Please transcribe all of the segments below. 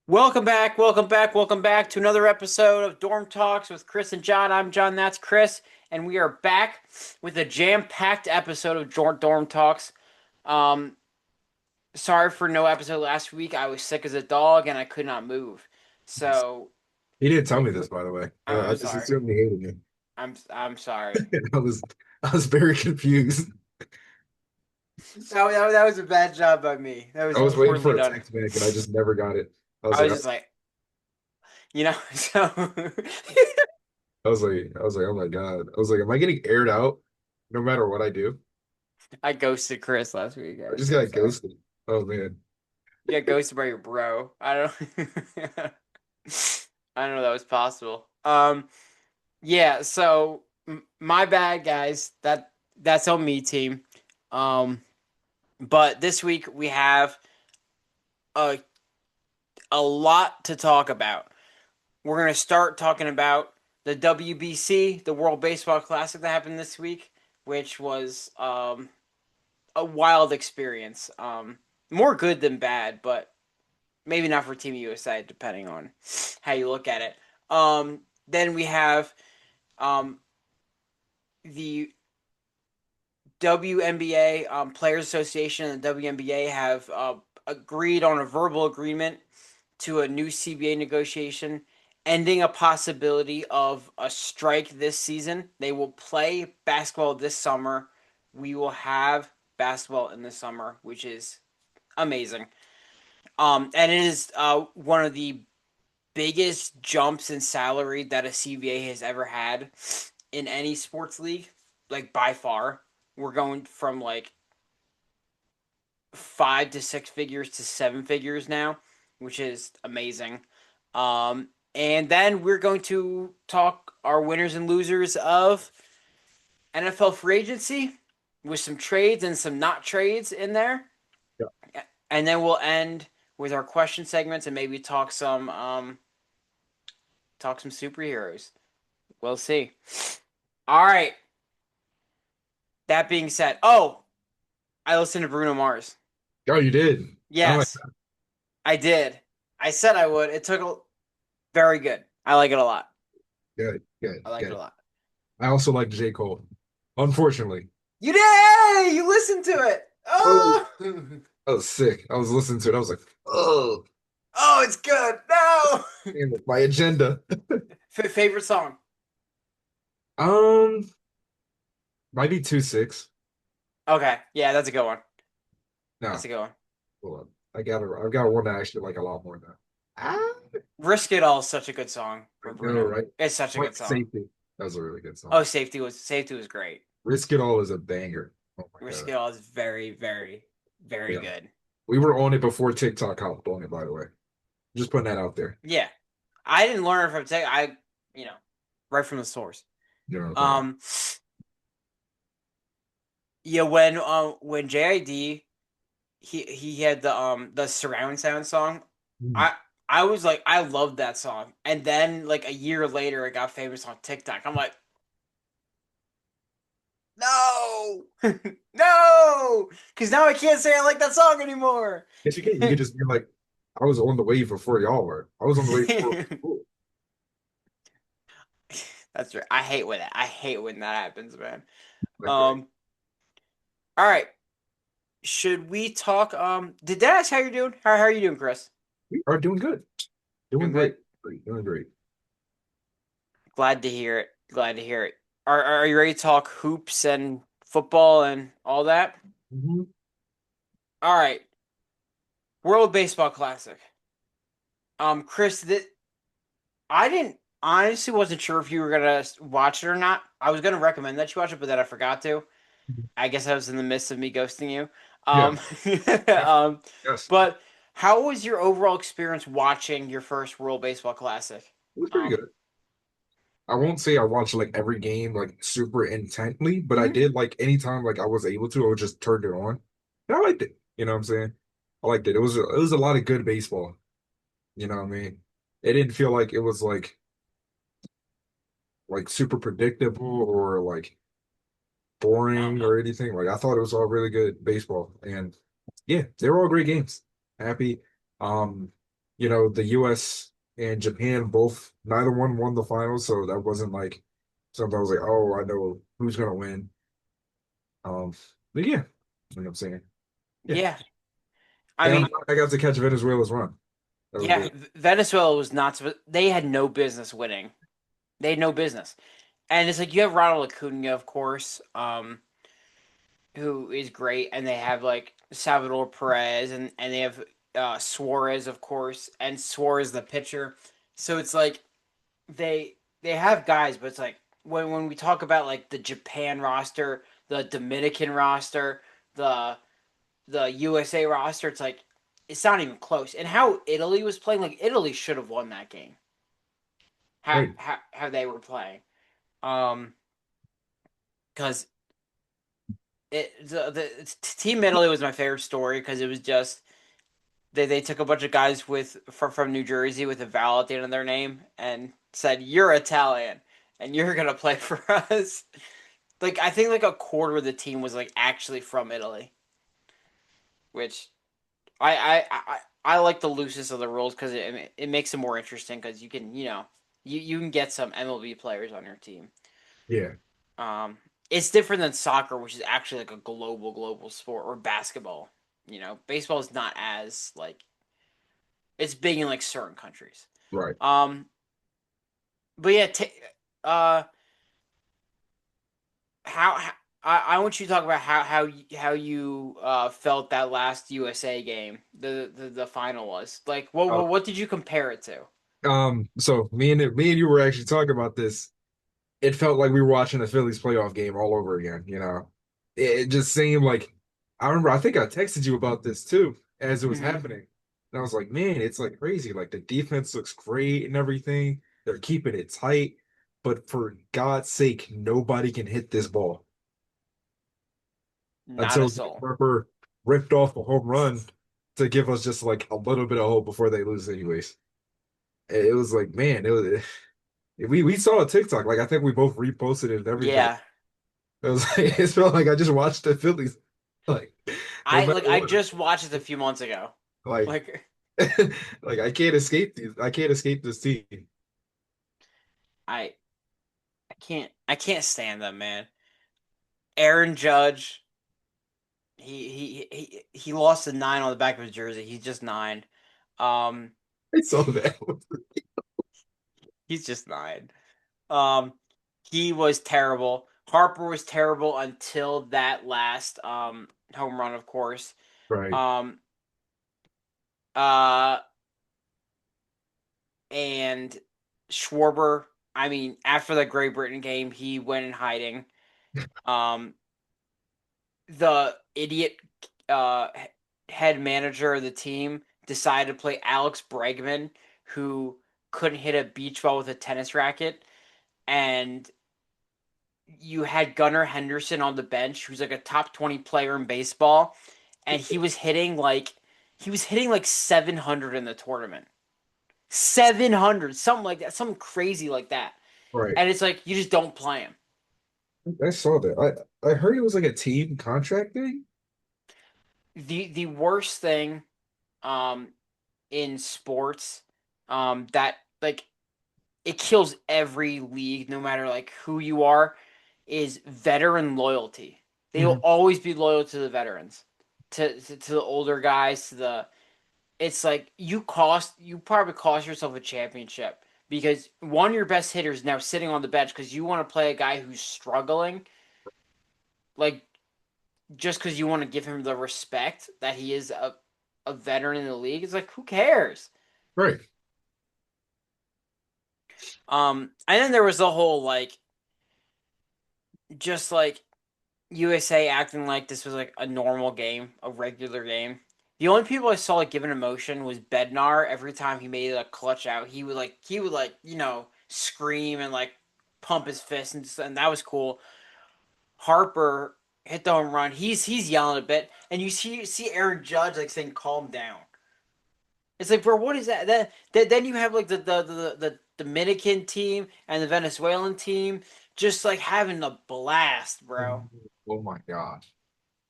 Welcome back to another episode of Dorm Talks with Chris and John. I'm John, that's Chris, and we are back with a jam-packed episode of Dorm Talks. Um, Sorry for no episode last week. I was sick as a dog and I could not move. So He didn't tell me this, by the way. I I'm just sorry. assumed he hated me. I'm sorry. I was I was very confused. That was a bad job by me. That I was was waiting poorly for a done. text back and I just never got it. I was I like, was just like, so oh my God. I was like, am I getting aired out no matter what I do? I ghosted Chris last week. I I'm just so got sorry. ghosted. Oh man. You got ghosted by your bro. I don't. I don't know that was possible. Yeah. So my bad, guys. That's on me, team. Um, but this week we have a a lot to talk about. We're gonna start talking about the WBC, the World Baseball Classic that happened this week, which was a wild experience. More good than bad, but maybe not for Team USA, depending on how you look at it. Then we have um, the WNBA Players Association and the WNBA have agreed on a verbal agreement to a new CBA negotiation, ending a possibility of a strike this season. They will play basketball this summer. We will have basketball in the summer, which is amazing. And it is one of the biggest jumps in salary that a CBA has ever had in any sports league, like by far. We're going from like 5 to 6 figures to 7 figures now, which is amazing. And then we're going to talk our winners and losers of NFL free agency with some trades and some not trades in there. Yeah. And then we'll end with our question segments and maybe talk some superheroes. We'll see. All right. That being said, I listened to Bruno Mars. Oh, you did. Oh my Yes, I did. I said I would. It took a very good. I like it a lot. good, good, I like it a good. lot. I also like J. Cole. Unfortunately. You did. Hey, you listened to it. Oh, Oh, I was sick. I was listening to it. I was like, oh, oh, it's good. No. damn it, my agenda. Favorite song? Um, might be 2-6. Okay, yeah, that's a good one. No, That's a good one. hold on. I've got one that I actually like a lot more now. Ah, Risk It All is such a good song I for know, Bruno. right? It's such a good Like song. Safety. That was a really good song. Oh, Safety was great. Risk It All is a banger. Oh my Risk God. It All is very, very, very Yeah. good. We were on it before TikTok hopped on it, by the way. Just putting that out there. Yeah, I didn't learn it from tech. You know, right from the source. You know what I'm saying? Um, yeah, when JID he had the surround sound song. Mm. I I was like I loved that song, and then like a year later, it got famous on TikTok. I'm like, no, no, because now I can't say I like that song anymore. Yes, you could just be like, I was on the wave before y'all were. I was on the wave before. Ooh, That's right. I hate when that happens, man. like that. Um. All right. Should we talk? Did Dad ask how you're doing? How are you doing, Chris? We are doing good. Doing Doing great. good. Doing great. Glad to hear it. Glad to hear it. Are you ready to talk hoops and football and all that? Mhm. All right. World Baseball Classic. Chris, that I didn't honestly wasn't sure if you were gonna watch it or not. I was gonna recommend that you watch it, but then I forgot to. I guess I was in the midst of me ghosting you. Yeah. Um, Yeah. um, Yes. but how was your overall experience watching your first World Baseball Classic? It was pretty Um, good. I won't say I watched like every game like super intently, but I mhm. did like anytime like I was able to, I would just turn it on. And I liked it. You know what I'm saying? I liked it. It was a lot of good baseball. You know what I mean? It didn't feel like it was like super predictable or like boring or anything. Like I thought it was all really good baseball. And yeah, they were all great games. Happy. Um, the US and Japan both, neither one won the finals, so that wasn't like something I was like, oh, I know who's gonna win. Um, but yeah, you know what I'm saying? Yeah. Yeah, I And mean, I got to catch Venezuela's run. That was yeah, good. Venezuela was not. They had no business winning. They had no business, and it's like you have Ronald Acuna, of course, who is great, and they have like Salvador Perez, and they have Suarez, of course, and Suarez the pitcher. So it's like they they have guys, but it's like when we talk about like the Japan roster, the Dominican roster, the the USA roster, it's like it's not even close. And how Italy was playing, like Italy should have won that game. Right. How they were playing, um, because the Team Italy was my favorite story because it was just they took a bunch of guys from New Jersey with a vowel at the end of their name and said you're Italian and you're gonna play for us. Like I think like a quarter of the team was like actually from Italy, which I like the looseness of the rules because it makes it more interesting because you can you can get some MLB players on your team. Yeah. Um, it's different than soccer, which is actually like a global sport, or basketball. Baseball is not as like it's big in like certain countries. Right. Um, but yeah, uh, how I want you to talk about how you felt that last USA game, the final was like. What did you compare it to? So me and you were actually talking about this. It felt like we were watching the Phillies playoff game all over again, you know. It just seemed like I remember I think I texted you about this too as it was Hmm. happening. And I was like, man, it's like crazy. Like the defense looks great and everything. They're keeping it tight, but for God's sake, nobody can hit this ball Not a until soul. Harper ripped off a home run to give us just like a little bit of hope before they lose anyways. It was like, man, it was we saw a TikTok. Like I think we both reposted it and everything. Yeah, It was like it felt like I just watched the Phillies. Like no matter I what. just watched it a few months ago. Like Like like I can't escape these. I can't escape this team. I I can't stand them, man. Aaron Judge, he lost a nine on the back of his jersey. He's just nine. Um, I saw that. he's just nine. Um, he was terrible. Harper was terrible until that last home run, of course. Right. Um, uh, and Schwarber. I mean, after the Great Britain game, he went in hiding. Um, the idiot uh, head manager of the team decided to play Alex Bregman, who couldn't hit a beach ball with a tennis racket, and you had Gunnar Henderson on the bench, who's like a top 20 player in baseball, and he was hitting like 700 in the tournament. 700, something like that, something crazy like that. Right. And it's like you just don't play him. I saw that. I heard it was like a team contract thing. The worst thing um in sports that like it kills every league no matter like who you are is veteran loyalty. They will Mhm. always be loyal to the veterans, to the older guys, to the it's like you probably cost yourself a championship because one of your best hitters is now sitting on the bench because you want to play a guy who's struggling, like just because you want to give him the respect that he is a veteran in the league. It's like who cares? Right. And then there was the whole like just like USA acting like this was like a normal game, a regular game. The only people I saw like giving emotion was Bednar. Every time he made a clutch out, he would like scream and like pump his fist and that was cool. Harper hit the home run. He's yelling a bit, and you see Aaron Judge like saying calm down. It's like, bro, what is that? Then you have like the Dominican team and the Venezuelan team just like having a blast, bro. Oh my gosh.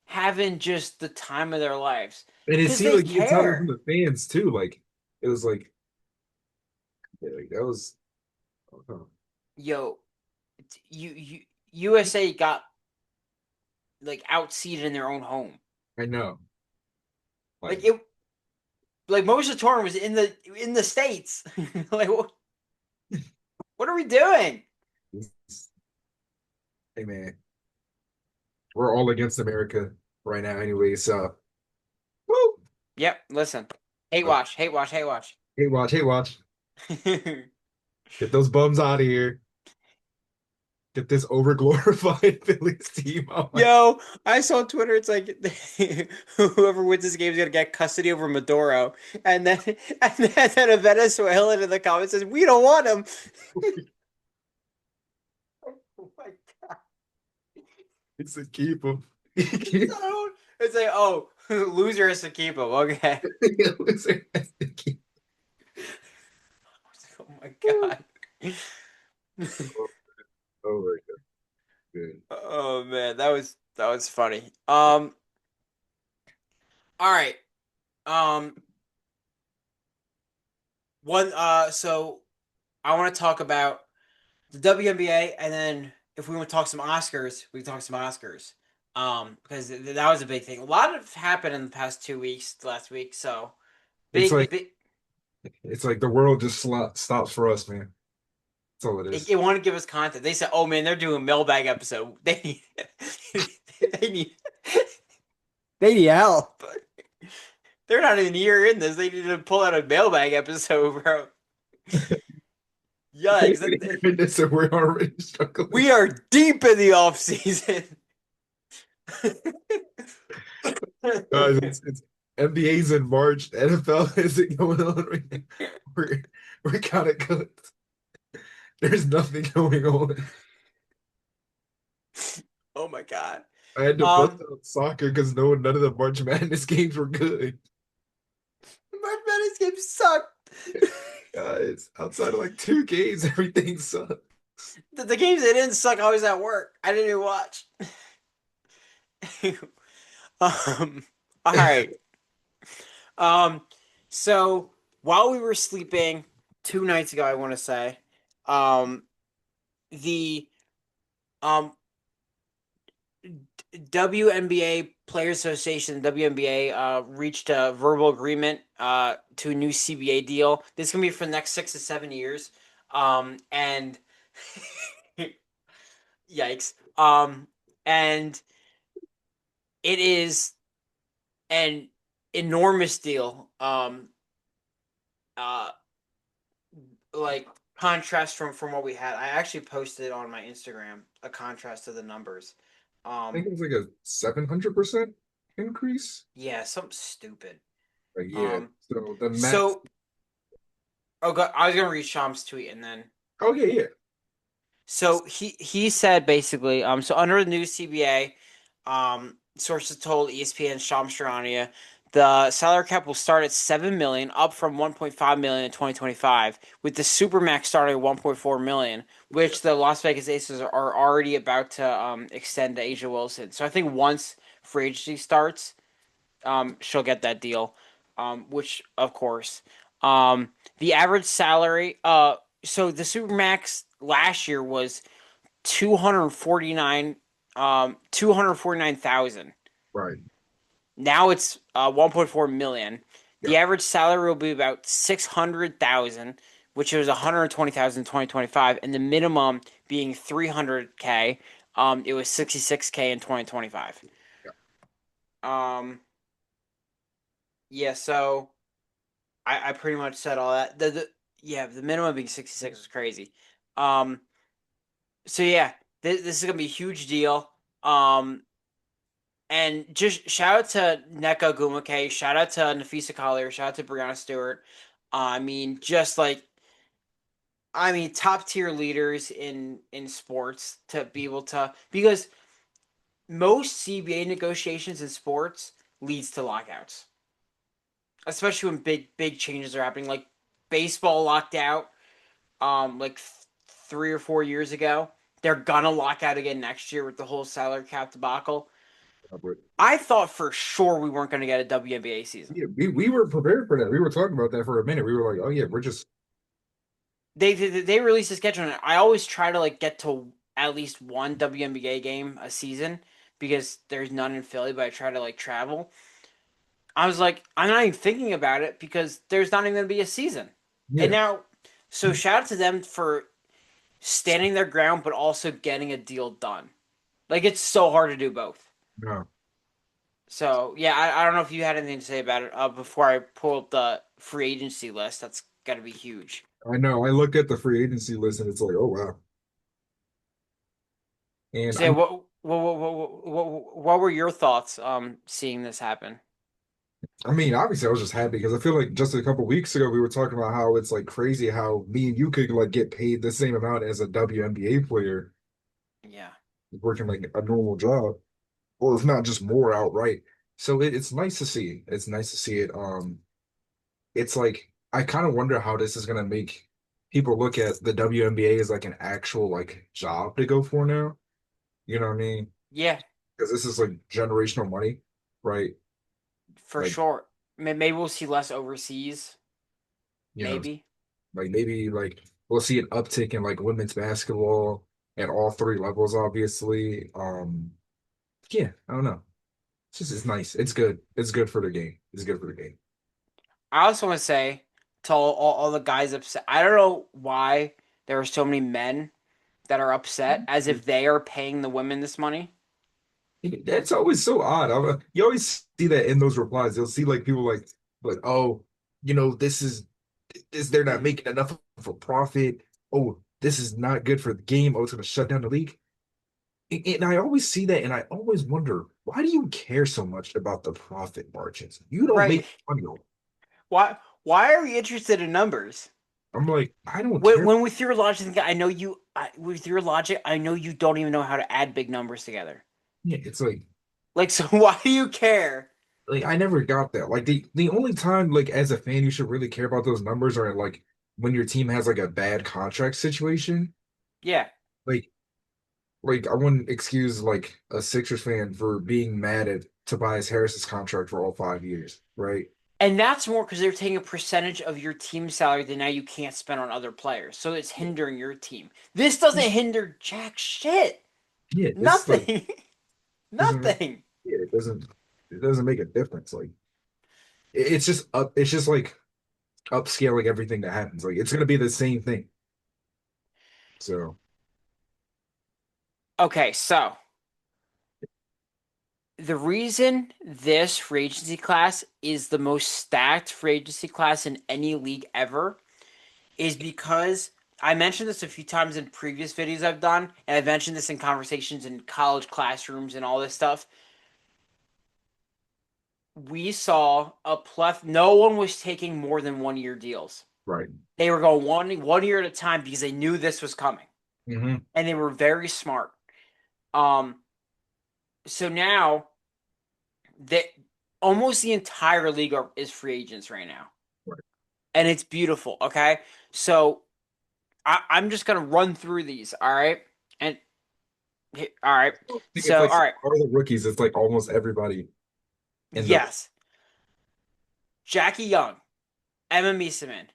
Having just the time of their lives And it because seemed they like you could tell it from care. the fans too. Like It was like, yeah, like that was. Oh, Yo, you USA got like outseeded in their own home. I know. Like Like, it, like most of the tournament was in the states. Like what are we doing? it's- hey man, we're all against America right now anyway. So, woo! Yep. Listen, hate Uh, watch, hate watch, hate watch. hey, watch, get those bums out of here. Get this overglorified Phillies team out. My Yo, I saw on Twitter. It's like whoever wins this game is gonna get custody over Maduro, and then and then a Venezuelan in the comments says we don't want him. Oh my god! it's a keep 'em. It's like oh, loser has to keep him. Okay. Oh my god. Oh my God. Good. Oh man, that was funny. All right. Um, one. So I want to talk about the WNBA, and then if we want to talk some Oscars, we can talk some Oscars. Because that was a big thing. A lot of happened in the past 2 weeks, last week. So It's big, like big. it's like the world just stops for us, man. That's all it is. It wanted to give us content. They said, "Oh man, they're doing a mailbag episode. They need, they need, they need help. They're not even a year in this. They need to pull out a mailbag episode, bro. Yikes! This and we're already struggling. We are deep in the off season. Guys, it's NBA's in March. NFL isn't going on right now. We're we're kind of cooked. There's nothing going on. Oh my god. I had to bust Um, out soccer because none of the March Madness games were good. March Madness games suck. Guys, outside of like two games, everything sucks. The games that didn't suck, I was at work. I didn't even watch. um, all right. Um, so while we were sleeping 2 nights ago, I want to say, um, the um WNBA Players Association, WNBA, reached a verbal agreement to a new CBA deal. This is gonna be for the next 6 to 7 years. And yikes. And it is an enormous deal. Uh, like contrast from what we had. I actually posted on my Instagram a contrast of the numbers. I think Um, it was like a 700% increase. yeah, something stupid. Like, yeah. Um, So the max. so oh, God, I was gonna read Sham's tweet and then Oh, yeah, yeah. so he said basically so under the new CBA, sources told ESPN Shams Charania the salary cap will start at 7 million, up from 1.5 million in 2025, with the supermax starting at 1.4 million, Yeah. which the Las Vegas Aces are already about to extend to Asia Wilson. So I think once free agency starts, she'll get that deal, which of course, the average salary, so the supermax last year was 249, 249,000. Right. Now it's 1.4 million. Yeah. The average salary will be about 600,000, which was 120,000 in 2025, and the minimum being 300K. It was 66K in 2025. Yeah. Um, yeah, so I pretty much said all that. Yeah, the minimum being 66 was crazy. Um, so yeah, this is gonna be a huge deal. Um, and just shout out to Neka Gumake, shout out to Nafisa Collier, shout out to Brianna Stewart. I mean, just like top tier leaders in sports to be able to because most CBA negotiations in sports leads to lockouts, especially when big changes are happening. Like baseball locked out, like 3 or 4 years ago. They're gonna lock out again next year with the whole salary cap debacle. But I thought for sure we weren't going to get a WNBA season. yeah, we were prepared for that. We were talking about that for a minute. We were like, oh yeah, we're just They released a schedule, and I always try to like get to at least one WNBA game a season because there's none in Philly, but I try to like travel. I was like, I'm not even thinking about it because there's not even going to be a season. And yeah. now, so shout out to them for standing their ground, but also getting a deal done. Like it's so hard to do both. No, So yeah, I don't know if you had anything to say about it before I pull up the free agency list. That's got to be huge. I know. I look at the free agency list and it's like, oh wow. And So yeah, what were your thoughts seeing this happen? I mean, obviously, I was just happy because I feel like just a couple weeks ago we were talking about how it's like crazy how me and you could like get paid the same amount as a WNBA player Yeah. working like a normal job, or if not just more outright. So it's nice to see. It's nice to see it. It's like I kind of wonder how this is gonna make people look at the WNBA as like an actual like job to go for now. You know what I mean? Yeah, Because this is like generational money, right? for Like, sure. Maybe we'll see less overseas. you know, Maybe. like maybe like we'll see an uptick in like women's basketball at all three levels, obviously. Yeah, I don't know. It's nice. It's good. It's good for the game. It's good for the game. I also want to say to all the guys upset. I don't know why there are so many men that are upset as if they are paying the women this money. That's always so odd. You always see that in those replies. You'll see like people like, oh, this is they're not making enough of a profit. Oh, this is not good for the game. Oh, it's gonna shut down the league. And I always see that, and I always wonder, why do you care so much about the profit margins? You don't Right. make money. Why are we interested in numbers? I'm like, I don't care. When with your logic, with your logic, I know you don't even know how to add big numbers together. Yeah, it's Like, so why do you care? like I never got that. Like the only time like as a fan you should really care about those numbers are like when your team has like a bad contract situation. Yeah. Like I wouldn't excuse like a Sixers fan for being mad at Tobias Harris's contract for all 5 years, right? And that's more because they're taking a percentage of your team salary that now you can't spend on other players. So it's hindering your team. This doesn't hinder jack shit. Yeah, this like Nothing. doesn't Nothing. yeah, it doesn't make a difference. Like it's just like upscaling everything that happens. Like it's gonna be the same thing. So Okay, so the reason this free agency class is the most stacked free agency class in any league ever is because I mentioned this a few times in previous videos I've done, and I've mentioned this in conversations in college classrooms and all this stuff. We saw a pleth. No one was taking more than 1 year deals. right. They were going one year at a time because they knew this was coming, Hmm. and they were very smart. Um, so now that almost the entire league is free agents right now, Right. and it's beautiful. Okay, so I'm just gonna run through these. All right, and all right. I think it's So like all so right, far the rookies, it's like almost everybody in the yes, Jackie Young, Emma Mieseman,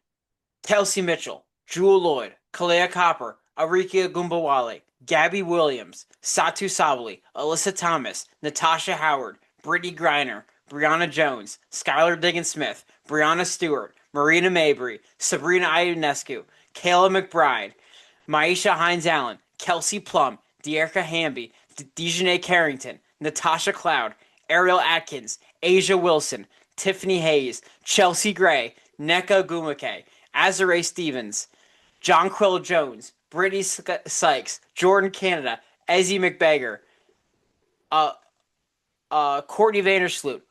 Kelsey Mitchell, Jewel Lloyd, Kalea Copper, Arike Gumbawale, Gabby Williams, Satu Sabali, Alyssa Thomas, Natasha Howard, Brittany Griner, Brianna Jones, Skylar Diggins-Smith, Brianna Stewart, Marina Mabry, Sabrina Ionescu, Kayla McBride, Maisha Hines-Allen, Kelsey Plum, Dearica Hamby, Dejanay Carrington, Natasha Cloud, Ariel Atkins, Asia Wilson, Tiffany Hayes, Chelsea Gray, Nneka Ogwumike, Azare Stevens, Jonquil Jones, Brittany Sykes, Jordan Canada, Ezzy McBagger, uh, Courtney Vandersloot,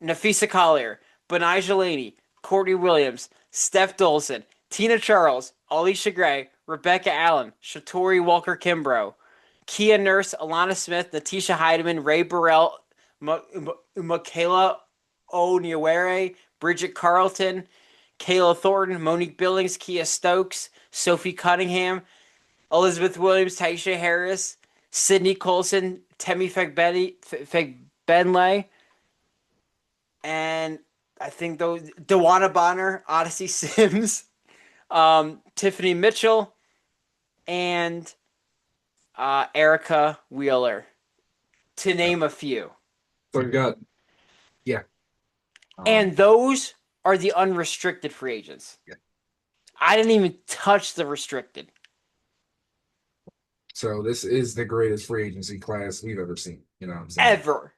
Nafisa Collier, Benijah Laney, Courtney Williams, Steph Dolson, Tina Charles, Alicia Gray, Rebecca Allen, Shatori Walker Kimbrough, Kia Nurse, Alana Smith, Natisha Heidemann, Ray Burrell, Michaela Oniwere, Bridget Carlton, Kayla Thornton, Monique Billings, Kia Stokes, Sophie Cunningham, Elizabeth Williams, Taisha Harris, Sydney Colson, Temi Fagbenle, and I think those Dewana Bonner, Odyssey Sims, Tiffany Mitchell, and Erica Wheeler, to Yeah. name a few. So we got, yeah. And those are the unrestricted free agents. Yeah. I didn't even touch the restricted So this is the greatest free agency class we've ever seen. You know what I'm saying? ever.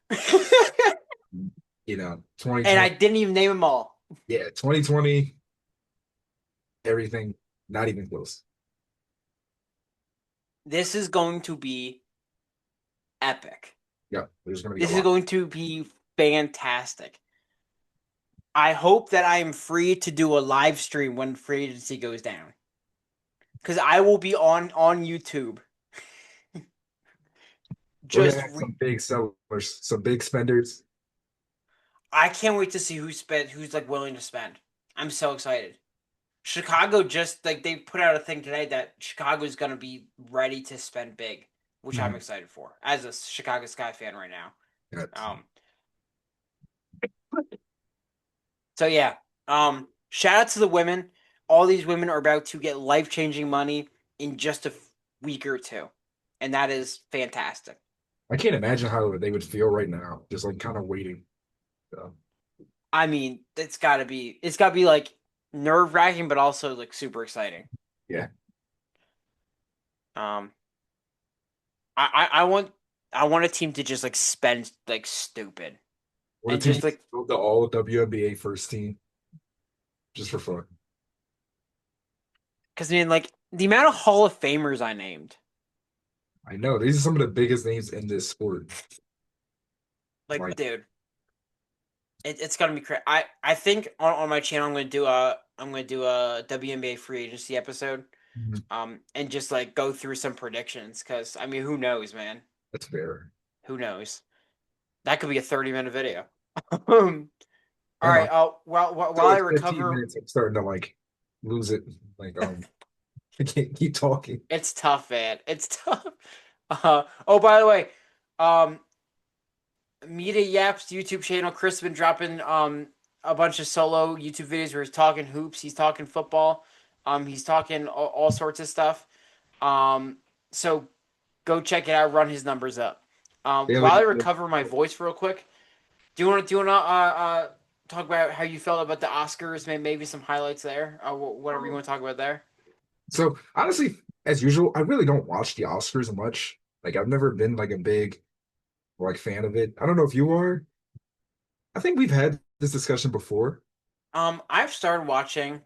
2020. And I didn't even name them all. Yeah, 2020, everything, not even close. This is going to be epic. Yeah, there's going to be a This is lot. going to be fantastic. I hope that I am free to do a live stream when free agency goes down. Because I will be on YouTube. We're gonna Just have some big sellers, some big spenders. I can't wait to see who's like willing to spend. I'm so excited. Chicago just like they put out a thing today that Chicago's gonna be ready to spend big, which I'm Mhm. excited for as a Chicago Sky fan right now. Yeah. Um, so yeah, shout out to the women. All these women are about to get life changing money in just a week or two, and that is fantastic. I can't imagine how they would feel right now, just like kind of waiting. So, I mean, it's got to be like nerve wracking, but also like super exciting. yeah. Um, I want a team to just like spend like stupid What a and team just like build the all WNBA first team just for fun. because I mean like the amount of Hall of Famers I named, I know these are some of the biggest names in this sport. like Like, dude, it's gonna be crazy. I think on my channel I'm gonna do a WNBA free agency episode, mhm, and just like go through some predictions because I mean who knows, man, that's fair. who knows? That could be a 30-minute video. All I right. know. While So I like 15 recover, minutes, I'm starting to like lose it. Like, I can't keep talking. it's tough, man. It's tough. Oh, by the way, um, Mita Yap's YouTube channel, Chris has been dropping a bunch of solo YouTube videos where he's talking hoops, he's talking football, he's talking all sorts of stuff. Um, so go check it out. Run his numbers up. While I Daily. recover my voice real quick, do you want to talk about how you felt about the Oscars? Maybe some highlights there. Whatever you want to talk about there. So honestly, as usual, I really don't watch the Oscars much. Like I've never been like a big like fan of it. I don't know if you are. I think we've had this discussion before. I've started watching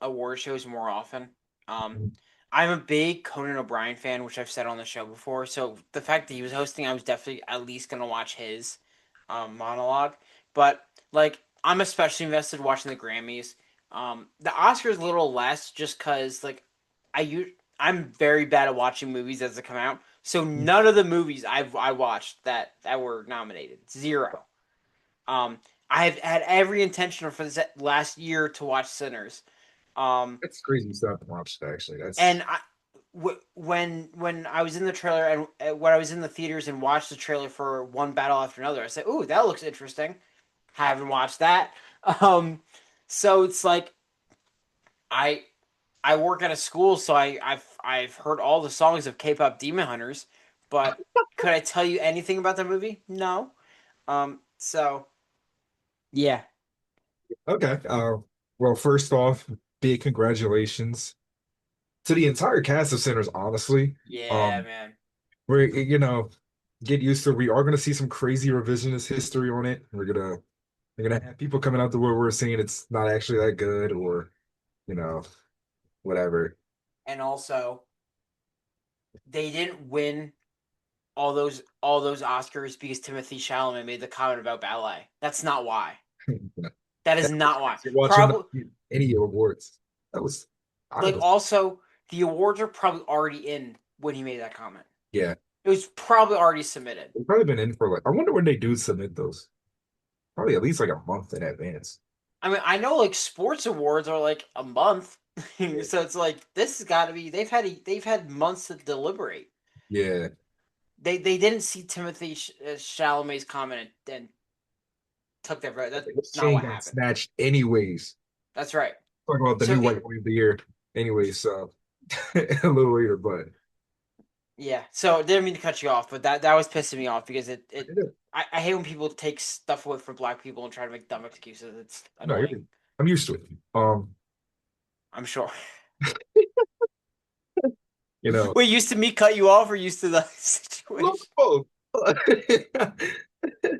award shows more often. Um, Mhm. I'm a big Conan O'Brien fan, which I've said on the show before. So the fact that he was hosting, I was definitely at least gonna watch his monologue. But like, I'm especially invested watching the Grammys. The Oscars a little less, just cause like I'm very bad at watching movies as they come out. So none of the movies I watched that were nominated, zero. Um, I have had every intention for this last year to watch Sinners. Um, That's crazy stuff to watch, actually. That's and when I was in the trailer and when I was in the theaters and watched the trailer for One Battle After Another, I said, "Ooh, that looks interesting." Haven't watched that. Um, so it's like I I work at a school, so I've heard all the songs of K-pop Demon Hunters, but could I tell you anything about the movie? No. So yeah, okay. Well, first off, big congratulations to the entire cast of Sinners, honestly. yeah, Um, man. we're get used to we are gonna see some crazy revisionist history on it. We're gonna have people coming out the woodwork saying it's not actually that good or, you know, whatever. And also, they didn't win all those Oscars because Timothy Chalamet made the comment about ballet. That's not why. That is That was not why. crazy. You're watching Probably any awards. That was I like was also the awards are probably already in when he made that comment. yeah. It was probably already submitted. They've probably been in for like I wonder when they do submit those. Probably at least like a month in advance. I mean, I know like sports awards are like a month, Yeah. so it's like this has got to be they've had months to deliberate. Yeah. They didn't see Timothy Chalamet's comment and took their vote. That's not Shane what got happened. snatched anyways. That's right. Talk about the So new white boy of the year. Anyway, so a little later, but yeah. So didn't mean to cut you off, but that was pissing me off because I it did it. I hate when people take stuff away from black people and try to make dumb excuses. It's No, annoying. I'm used to it. I'm sure. You know, Wait, used to me cut you off or used to the a little situation? bit of both. A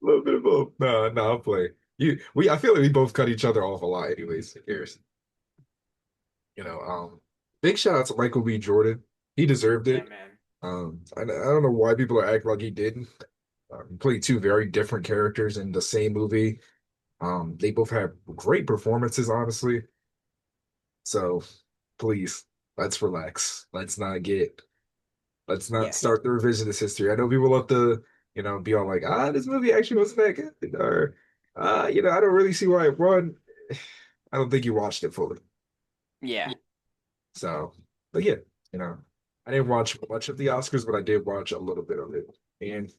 little bit of both. No, no, I'll play. I feel like we both cut each other off a lot, anyways. Who cares? You know, big shout out to Michael B. Jordan. He deserved Yeah, it. man. I don't know why people are acting like he didn't. He played two very different characters in the same movie. They both have great performances, honestly. So please, let's relax. Let's not Yeah. start the revisionist history. I know people love to, be all like, this movie actually wasn't that good, or I don't really see why it won. I don't think you watched it fully. Yeah. So, but yeah, you know, I didn't watch much of the Oscars, but I did watch a little bit of it. And,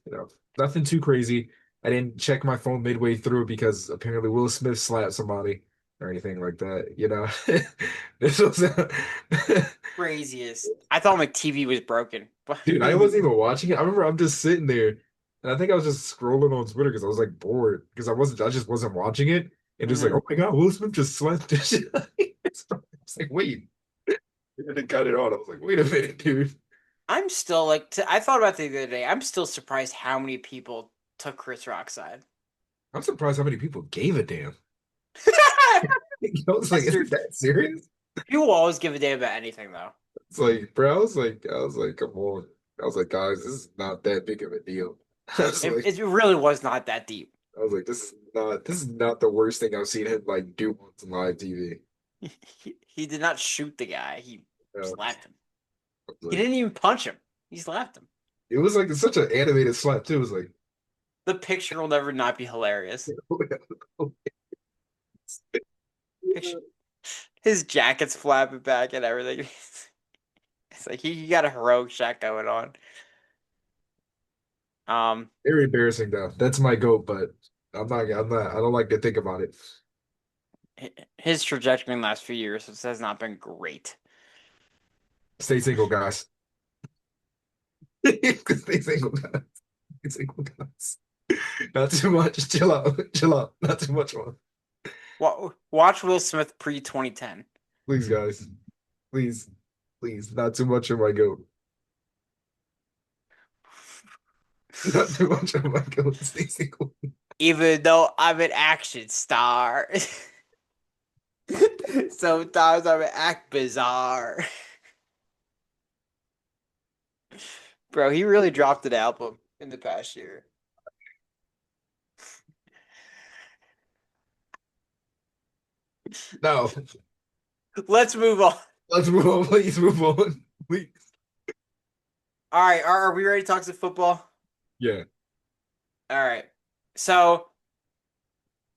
nothing too crazy. I didn't check my phone midway through because apparently Will Smith slapped somebody or anything like that. This was, Craziest. I thought my TV was broken. But dude, I wasn't even watching it. I remember I'm just sitting there and I think I was just scrolling on Twitter because I was like bored because I just wasn't watching it. And just like, hmm oh my God, Will Smith just slapped this shit. I was like, wait. And then cut it on. I was like, wait a minute, dude. I'm still like I thought about the other day. I'm still surprised how many people took Chris Rock's side. I'm surprised how many people gave a damn. I was like, That's is true. it that serious? People always give a damn about anything, though. It's like, bro, I was like, come on. I was like, guys, this is not that big of a deal. I was like, It really was not that deep. this is not the worst thing I've seen him like do once on live TV. He did not shoot the guy. He I slapped him. was He like, didn't even punch him. He slapped him. it was like such an animated slap too. It was like, The picture will never not be hilarious. Picture his jacket's flapping back and everything. It's like he got a heroic shot going on. Um, very embarrassing though. That's my goat, but I don't like to think about it. his trajectory in the last few years has not been great. Stay single, guys. Stay single, guys. Stay single, guys. Not too much. Chill out. Chill out. Not too much on. Watch Will Smith pre 2010. Please, guys. Please. Please. Not too much of my goat. Not too much of my goat. Stay single. Even though I'm an action star, sometimes I act bizarre. Bro, he really dropped an album in the past year. No. Let's move on. Let's move on. Please move on. Please. All right, are we ready to talk some football? Yeah. All right. So,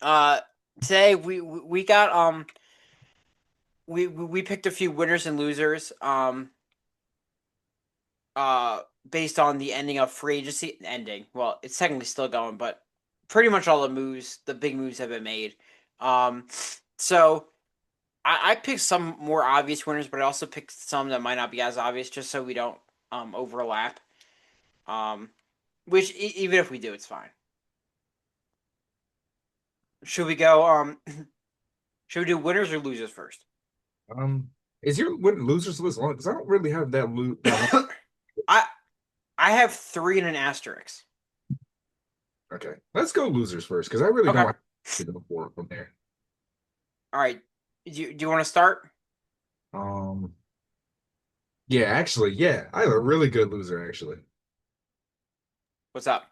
uh, today we got we picked a few winners and losers based on the ending of free agency ending. Well, it's technically still going, but pretty much all the big moves have been made. Um, so I picked some more obvious winners, but I also picked some that might not be as obvious, just so we don't overlap. Um, which even if we do, it's fine. Should we go? Should we do winners or losers first? Um, is your win losers list long? Because I don't really have that long. I I have three and an asterisk. Okay. Let's go losers first, because I really Okay. don't have to go forward from there. All right. Do you want to start? Um, yeah, actually, yeah. I have a really good loser, actually. What's up?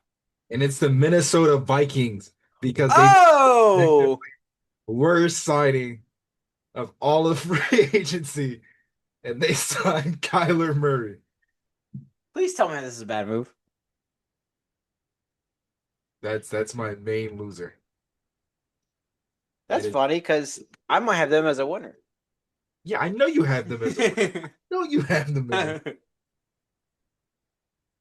And it's the Minnesota Vikings because they made Oh, worst signing of all of free agency, and they signed Kyler Murray. please tell me this is a bad move. That's my main loser. It That's is. funny because I might have them as a winner. Yeah, I know you have them as a winner. I know you have them as a.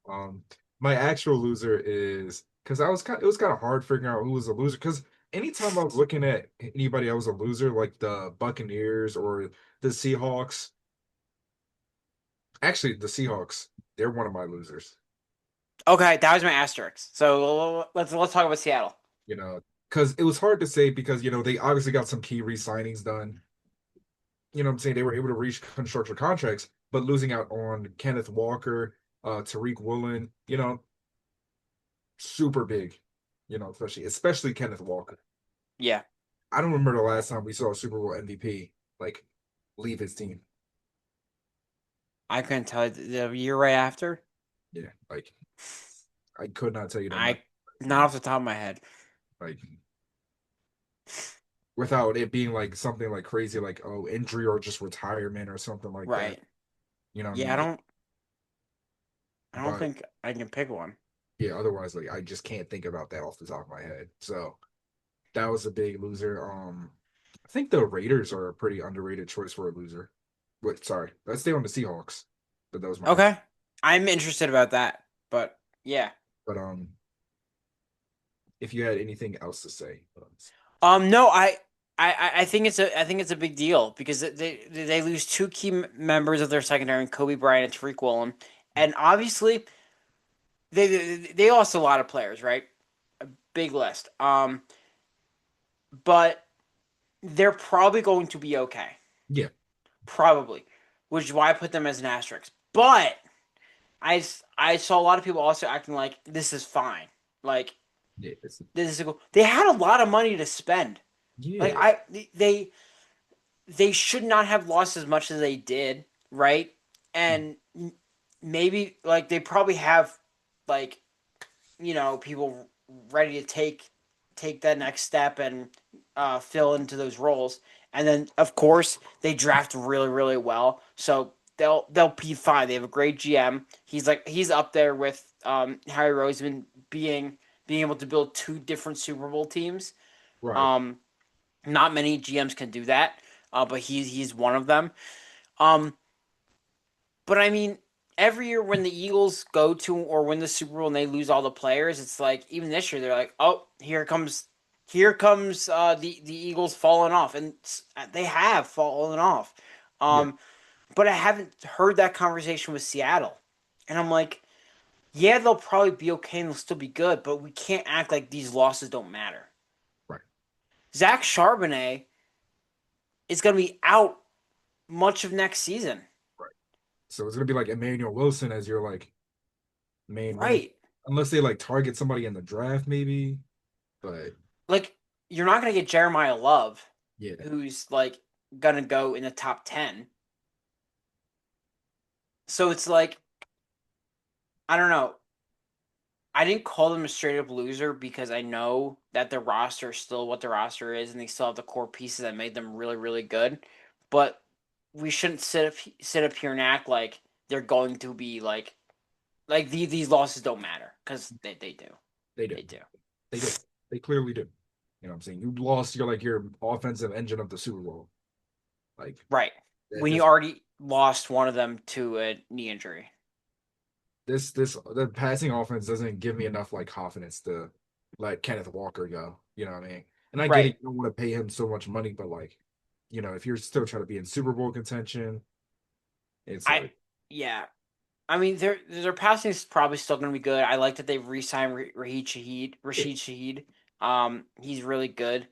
Um, my actual loser is because it was kind of hard figuring out who was a loser because anytime I was looking at anybody I was a loser, like the Buccaneers or the Seahawks, actually the Seahawks, they're one of my losers. Okay, that was my asterisk. So let's talk about Seattle. You know, because it was hard to say because they obviously got some key re-signings done. You know what I'm saying? They were able to reach construction contracts, but losing out on Kenneth Walker, Tariq Woolen, super big. Especially Kenneth Walker. Yeah, I don't remember the last time we saw a Super Bowl MVP like leave his team. I couldn't tell you the year right after. Yeah, like I could not tell you the I number. not off the top of my head. Like without it being like something like crazy, like injury or just retirement or something like that. Right. You know what I Yeah, mean? I don't But think I can pick one. yeah, otherwise like I just can't think about that off the top of my head. So that was a big loser. I think the Raiders are a pretty underrated choice for a loser. Wait, sorry, let's stay on the Seahawks. But that was my Okay. I'm interested about that. But yeah. but if you had anything else to say. No, I think it's a big deal because they lose two key members of their secondary, Kobe Bryant and Tariq Woolen, and obviously they lost a lot of players, right? A big list. But they're probably going to be okay, Yeah, probably, which is why I put them as an asterisk. But I saw a lot of people also acting like this is fine, like yeah, this is a go. They had a lot of money to spend. Like yeah, I they should not have lost as much as they did, right? And maybe like they probably have like people ready to take that next step and fill into those roles. And then of course they draft really really well, so they'll be fine. They have a great GM. He's up there with Harry Roseman being able to build two different Super Bowl teams. right, Um, Not many GMs can do that, but he's one of them. Um, but I mean, every year when the Eagles go to or win the Super Bowl and they lose all the players, it's like even this year they're like, oh, here comes the Eagles falling off, and they have fallen off. yeah, Um, but I haven't heard that conversation with Seattle, and I'm like, yeah, they'll probably be okay and they'll still be good, but we can't act like these losses don't matter. right, Zach Charbonnet is going to be out much of next season. right. So it's gonna be like Emmanuel Wilson as your like main running, Right. unless they like target somebody in the draft, maybe. But Like you're not going to get Jeremiah Love, yeah, who's like going to go in the top 10. So it's like I don't know. I didn't call them a straight up loser because I know that their roster is still what their roster is and they still have the core pieces that made them really really good. But we shouldn't sit up here and act like they're going to be like these losses don't matter because they do. they do, They do. they do, they clearly do. You know what I'm saying? You lost your offensive engine of the Super Bowl. Like Right. that When you this already lost one of them to a knee injury. the passing offense doesn't give me enough like confidence to let Kenneth Walker go. You know what I mean? And I get Right. it, you don't want to pay him so much money, but like, if you're still trying to be in Super Bowl contention, it's I like, yeah. I mean their passing is probably still going to be good. I like that they've re-signed yeah, Rashid Shaheed. He's really good.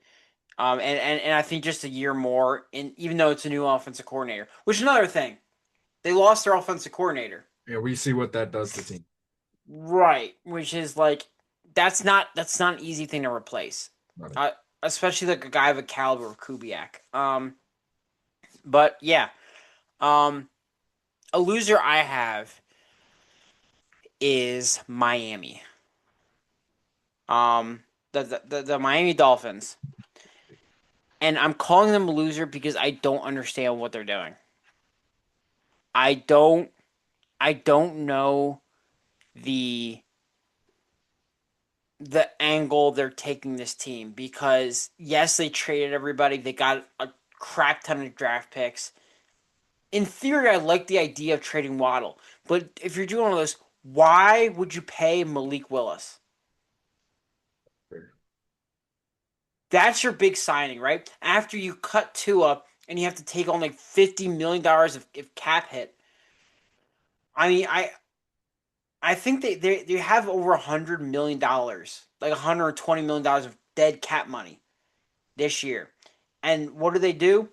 And I think just a year more, and even though it's a new offensive coordinator, which is another thing, they lost their offensive coordinator, yeah, we see what that does to team. right? Which is like that's not an easy thing to replace, Right. uh, especially like a guy of a caliber of Kubiak. But yeah, um, a loser I have is Miami. Um, the Miami Dolphins, and I'm calling them a loser because I don't understand what they're doing. I don't I don't know the the angle they're taking this team because yes, they traded everybody. They got a crap ton of draft picks. In theory, I like the idea of trading Waddle, but if you're doing all this, Why would you pay Malik Willis? That's your big signing, right? After you cut Tua and you have to take on like $50 million of cap hit. I mean, I think they have over $100 million, like $120 million of dead cap money this year. And what do?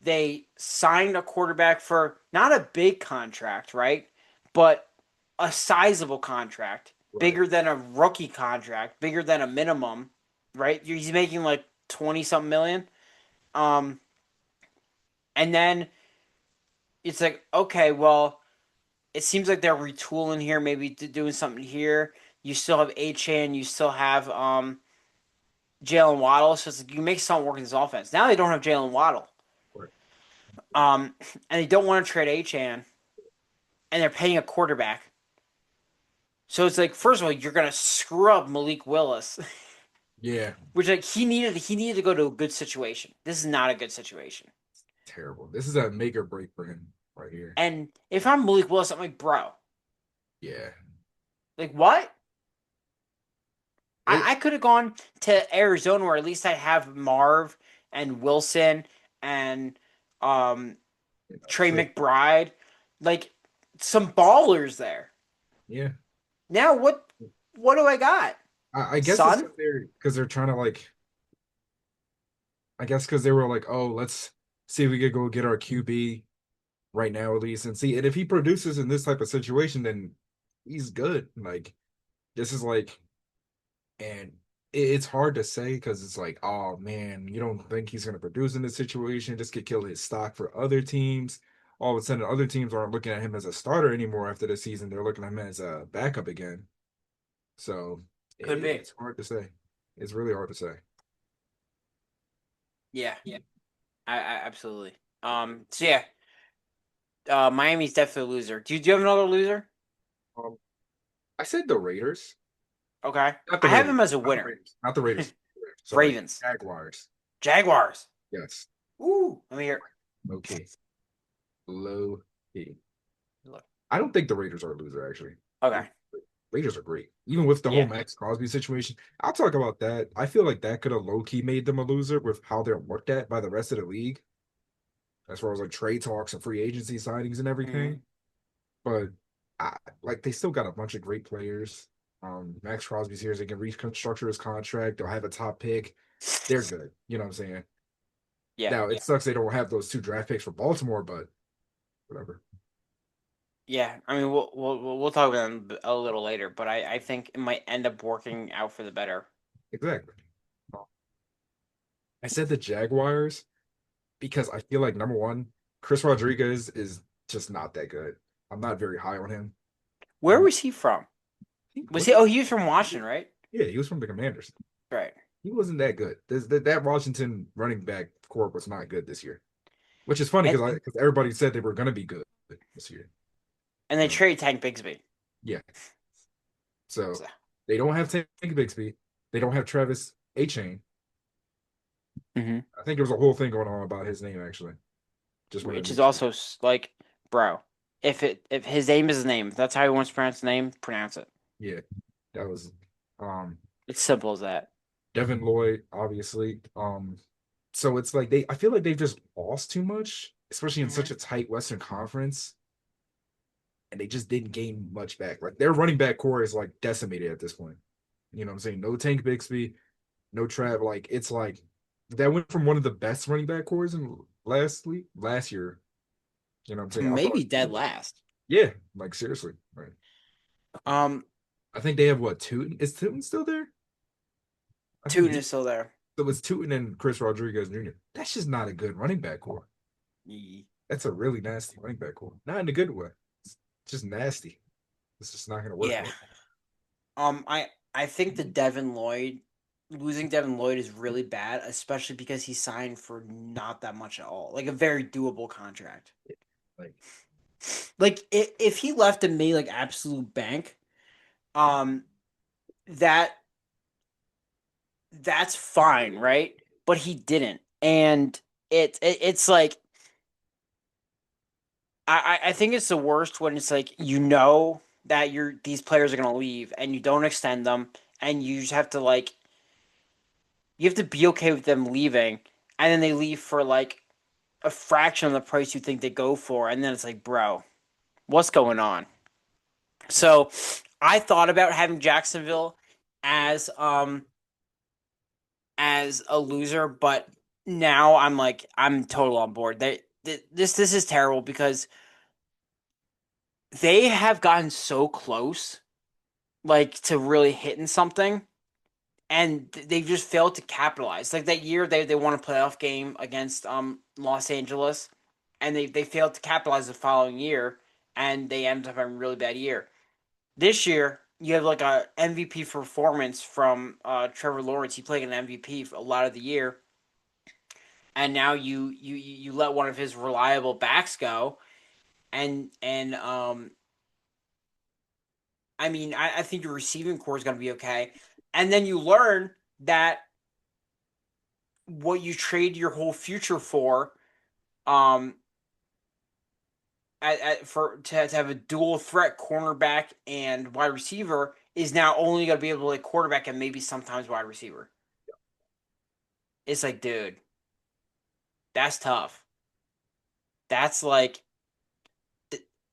They signed a quarterback for not a big contract, right? But a sizable contract, Right. bigger than a rookie contract, bigger than a minimum, right? He's making like 20 something million. Um, and then it's like, okay, well, it seems like they're retooling here, maybe doing something here. You still have Achan, you still have Jalen Waddle, so it's like you make something work in this offense. Now they don't have Jalen Waddle, Right. um, and they don't want to trade Achan, and they're paying a quarterback. So it's like, first of all, you're gonna screw up Malik Willis, Yeah. which like he needed to go to a good situation. This is not a good situation. Terrible. This is a make or break for him right here. And if I'm Malik Willis, I'm like, bro, Yeah. like what? It. I could have gone to Arizona where at least I have Marv and Wilson and um Trey So McBride, like some ballers there. yeah. Now what do I got? I guess it's Son? because they're trying to like. I guess because they were like, oh, let's see if we could go get our QB right now at least and see. And if he produces in this type of situation, then he's good. Like this is like, and it's hard to say because it's like, oh man, you don't think he's going to produce in this situation? This could kill his stock for other teams. All of a sudden, other teams aren't looking at him as a starter anymore after the season. They're looking at him as a backup again. So Could be. it's hard to say. It's really hard to say. Yeah. I absolutely. So yeah, Miami's definitely a loser. Do you have another loser? Um, I said the Raiders, Okay. not the I have Raiders, him as a not the winner. Raiders, not the Raiders. Sorry, Ravens. Jaguars. Jaguars. Yes. Ooh. Let me hear. Okay. Low key. Look. I don't think the Raiders are a loser, actually. Okay. Raiders are great. Even with the whole Yeah. Max Crosby situation. I'll talk about that. I feel like that could have low key made them a loser with how they're looked at by the rest of the league, as far as like trade talks and free agency signings and Hmm. everything. But like they still got a bunch of great players. Max Crosby's here, so they can restructure his contract. They'll have a top pick. They're good. You know what I'm saying? Yeah. Now it sucks they don't have those two draft picks for Baltimore, but whatever. Yeah. I mean, we'll talk about them a little later, but I think it might end up working out for the better. Exactly. I said the Jaguars because I feel like number one, Chris Rodriguez is just not that good. I'm not very high on him. Where Um, was he from? Was was he? it? Oh, he was from Washington, right? Yeah, he was from the Commanders. Right. He wasn't that good. That Washington running back core was not good this year, which is funny And because everybody said they were going to be good this year. and they So traded Tank Bigsby. yeah, so So, they don't have Tank Bixby, they don't have Travis A Chain. hmm I think there was a whole thing going on about his name actually. Just wanted to which is make sure. also like, bro, if his name is his name, if that's how he wants to pronounce his name, pronounce it. Yeah, that was um It's simple as that. Devin Lloyd, obviously. So it's like I feel like they've just lost too much, especially in such Hmm. a tight Western Conference, and they just didn't gain much back. Like their running back core is like decimated at this point. You know what I'm saying? No Tank Bixby, no Trav. Like it's like that went from one of the best running back cores in last year. You know what I'm saying? I thought, Maybe dead last. yeah, like seriously. Right. Um, I think they have what Tootin? Is Tootin still there? I think Tootin he is still there. so it's Tootin and Chris Rodriguez Jr. That's just not a good running back core. That's a really nasty running back core. Not in a good way. It's just nasty. It's just not going to work. Yeah. I think the Devin Lloyd losing Devin Lloyd is really bad, especially because he signed for not that much at all, like a very doable contract. Like, Like if he left and made like absolute bank, um, that that's fine, right? But he didn't, and it's like I think it's the worst when it's like, that you're these players are gonna leave and you don't extend them and you just have to like you have to be okay with them leaving and then they leave for like a fraction of the price you think they go for and then it's like, bro, what's going on? So I thought about having Jacksonville as as a loser, but now I'm like I'm total on board. This is terrible because they have gotten so close, like to really hitting something, and they've just failed to capitalize. Like that year, they won a playoff game against Los Angeles, and they failed to capitalize the following year, and they ended up having a really bad year. This year, you have like a MVP performance from Trevor Lawrence. He played an MVP for a lot of the year, and now you let one of his reliable backs go, and I mean I think your receiving core is going to be okay, and then you learn that what you trade your whole future for, um, for to have a dual threat cornerback and wide receiver is now only going to be able to play quarterback and maybe sometimes wide receiver. It's like, dude, that's tough. That's like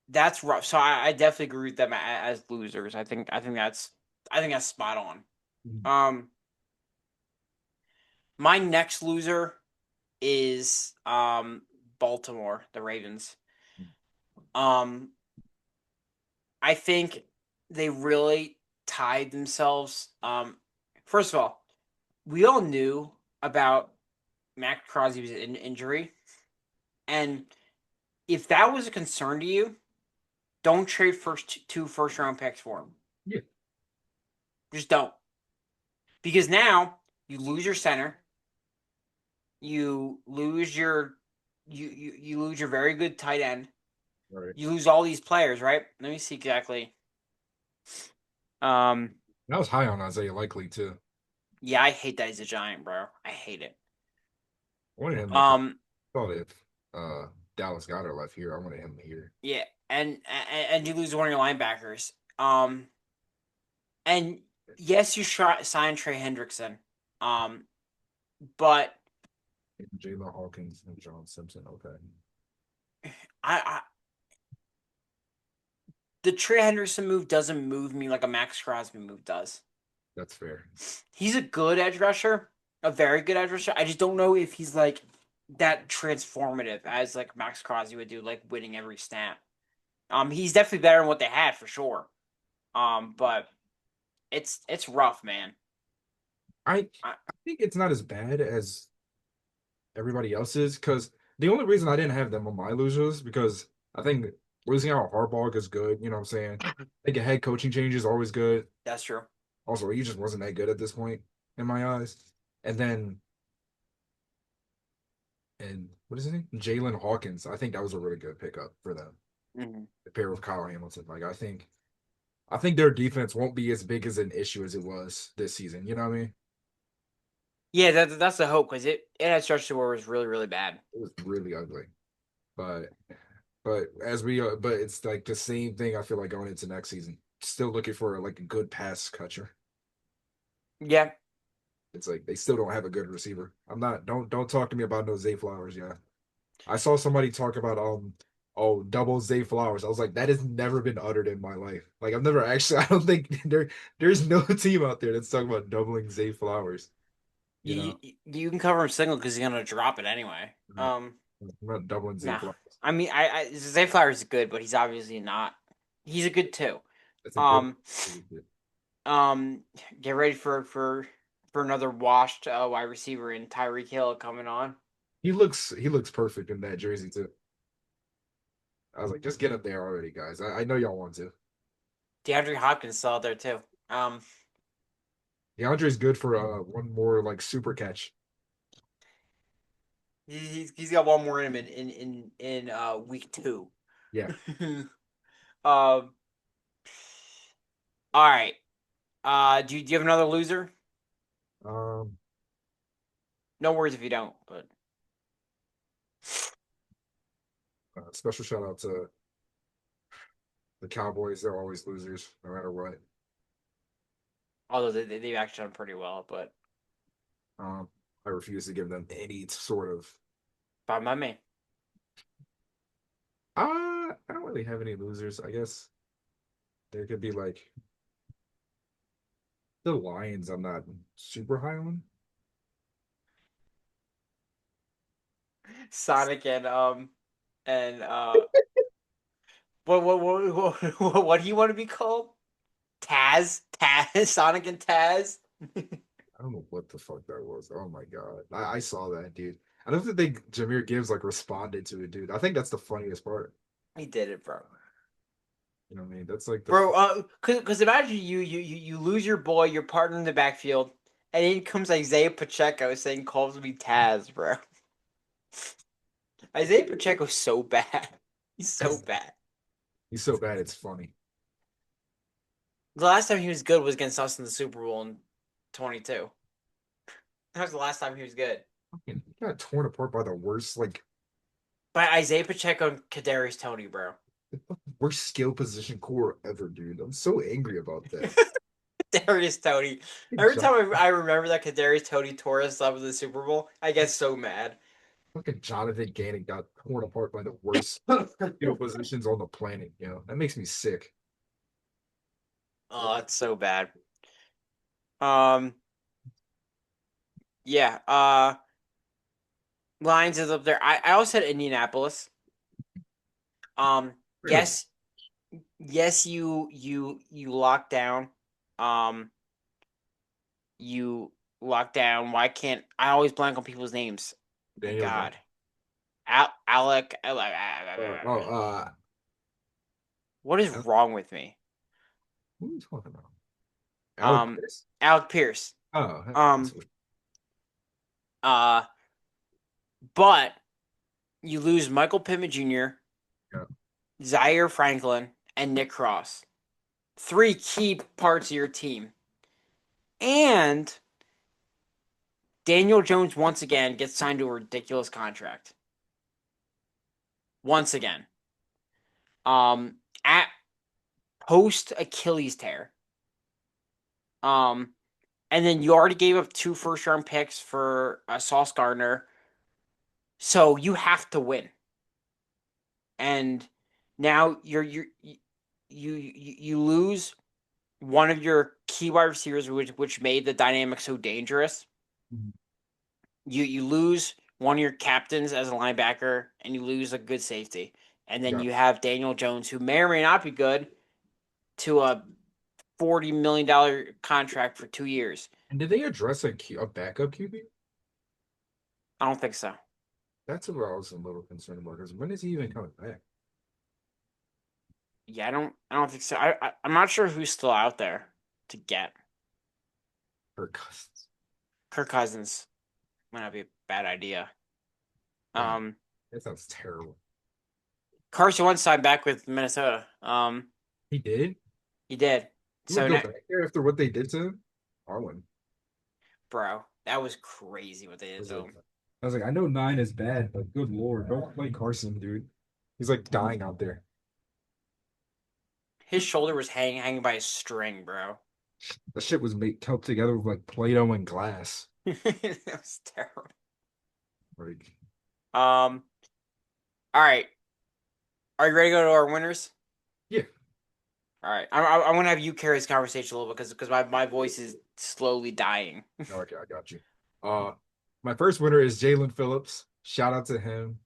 that's rough. So I definitely agree with them as losers. I think that's spot on. Mhm. Um, my next loser is Baltimore, the Ravens. Um, I think they really tied themselves. First of all, we all knew about Max Crosby's injury, and if that was a concern to you, don't trade two first round picks for him. Yeah, Just don't, because now you lose your center, you lose your you lose your very good tight end, right. you lose all these players, right? Let me see exactly. Um, And I was high on Isaiah Likely too. yeah, I hate that he's a giant, bro. I hate it. I wanted him to come. Um, Thought if Dallas got her left here, I wanted him here. yeah, and you lose one of your linebackers. And yes, you signed Trey Hendrickson. Um, but Jalen Hawkins and John Simpson. Okay, I the Trey Hendrickson move doesn't move me like a Max Crosby move does. that's fair. He's a good edge rusher, a very good edge rusher. I just don't know if he's like that transformative as like Max Crosby would do, like winning every snap. He's definitely better than what they had for sure. But it's rough, man. I I, I think it's not as bad as everybody else's because the only reason I didn't have them on my losers because I think losing out Harbaugh is good. You know what I'm saying? I think a head coaching change is always good. that's true. Also, he just wasn't that good at this point in my eyes. And then and what is his name? Jalen Hawkins. I think that was a really good pickup for them. Hmm. The pair with Kyle Hamilton. Like I think their defense won't be as big as an issue as it was this season. You know what I mean? Yeah, that's the hope because it had stretched to where it was really really bad. It was really ugly. But but it's like the same thing I feel like going into next season. Still looking for like a good pass catcher. Yeah, It's like they still don't have a good receiver. I'm not don't talk to me about no Zay Flowers, yeah. I saw somebody talk about oh double Zay Flowers. I was like, that has never been uttered in my life. Like I've never actually I don't think there's no team out there that's talking about doubling Zay Flowers, you know. you can cover him single because he's gonna drop it anyway. I'm not doubling Zay Nah, Flowers. I mean I Zay Flowers is good, but he's obviously not. He's a good two. That's a good Um, um, get ready for another washed wide receiver in Tyreek Hill coming on. he looks perfect in that jersey too. I was like, just get up there already, guys. I know y'all want to. DeAndre Hopkins still out there too. Um, DeAndre's good for one more like super catch. he's got one more in him in week two. Yeah. All right. Do you have another loser? Um, No worries if you don't. But special shout out to The Cowboys, they're always losers, no matter what. Although they've actually done pretty well, but Um, I refuse to give them any sort of. by my man. I don't really have any losers. I guess there could be like the Lions. I'm not super high on. Sonic and what do you want to be called? Taz, Sonic and Taz. I don't know what the fuck that was. Oh my god, I saw that, dude. I don't think Jameer Gibbs like responded to it, dude. I think that's the funniest part. He did it, bro. You know what I mean? That's like the Bro, cause imagine you lose your boy, your partner in the backfield, and in comes Isaiah Pacheco saying calls me Taz, bro. Isaiah Pacheco's so bad. He's so bad. he's so bad it's funny. The last time he was good was against us in the Super Bowl in 22. That was the last time he was good. Fucking he got torn apart by the worst By Isaiah Pacheco and Kadarius Toney, bro. worst skill position core ever, dude. I'm so angry about that. Kadarius Toney. Fucking Every John, time I remember that Kadarius Toney tore us up in the Super Bowl, I get so mad. fucking Jonathan Gannon got torn apart by the worst skill positions on the planet. You know that makes me sick. Oh, it's so bad. Um, yeah. Lions is up there. I also said Indianapolis. Um, Really? yes, yes, you lock down. Um, you lock down. Why can't I always blank on people's names? My Daniel Jones. God, Alec. Oh, What is uh, wrong with me? who are you talking about? Alec Um, Pierce? Alec Pierce. Oh, Um, uh, but you lose Michael Pittman Jr., yeah. Zaire Franklin, and Nick Cross. Three key parts of your team. And Daniel Jones once again gets signed to a ridiculous contract. Once again. At post Achilles tear. Um, and then you already gave up 2 first-round picks for Sauce Gardner, so you have to win. And now you lose one of your key wide receivers, which made the dynamic so dangerous. Mhm. You lose one of your captains as a linebacker, and you lose a good safety. And then Yeah. you have Daniel Jones, who may or may not be good, to a $40 million contract for 2 years. And did they address a backup QB? I don't think so. That's what I was a little concerned about. Because when is he even coming back? Yeah, I don't think so. I'm not sure who's still out there to get. Kirk Cousins. Kirk Cousins might not be a bad idea. God, Um, that sounds terrible. Carson Wentz signed back with Minnesota. He did? He did. He would So go now, back there after what they did to him? I wouldn't. bro, that was crazy what they I did was to like, him. I know nine is bad, but good lord, don't play Carson, dude. He's like dying out there. His shoulder was hanging by a string, bro. The shit was made kept together with like Play-Doh and glass. That was terrible. Like, Um, all right. Are you ready to go to our winners? yeah, All right. I'm gonna have you carry this conversation a little bit because my voice is slowly dying. no, okay, I got you. Uh, my first winner is Jalen Phillips. Shout out to him.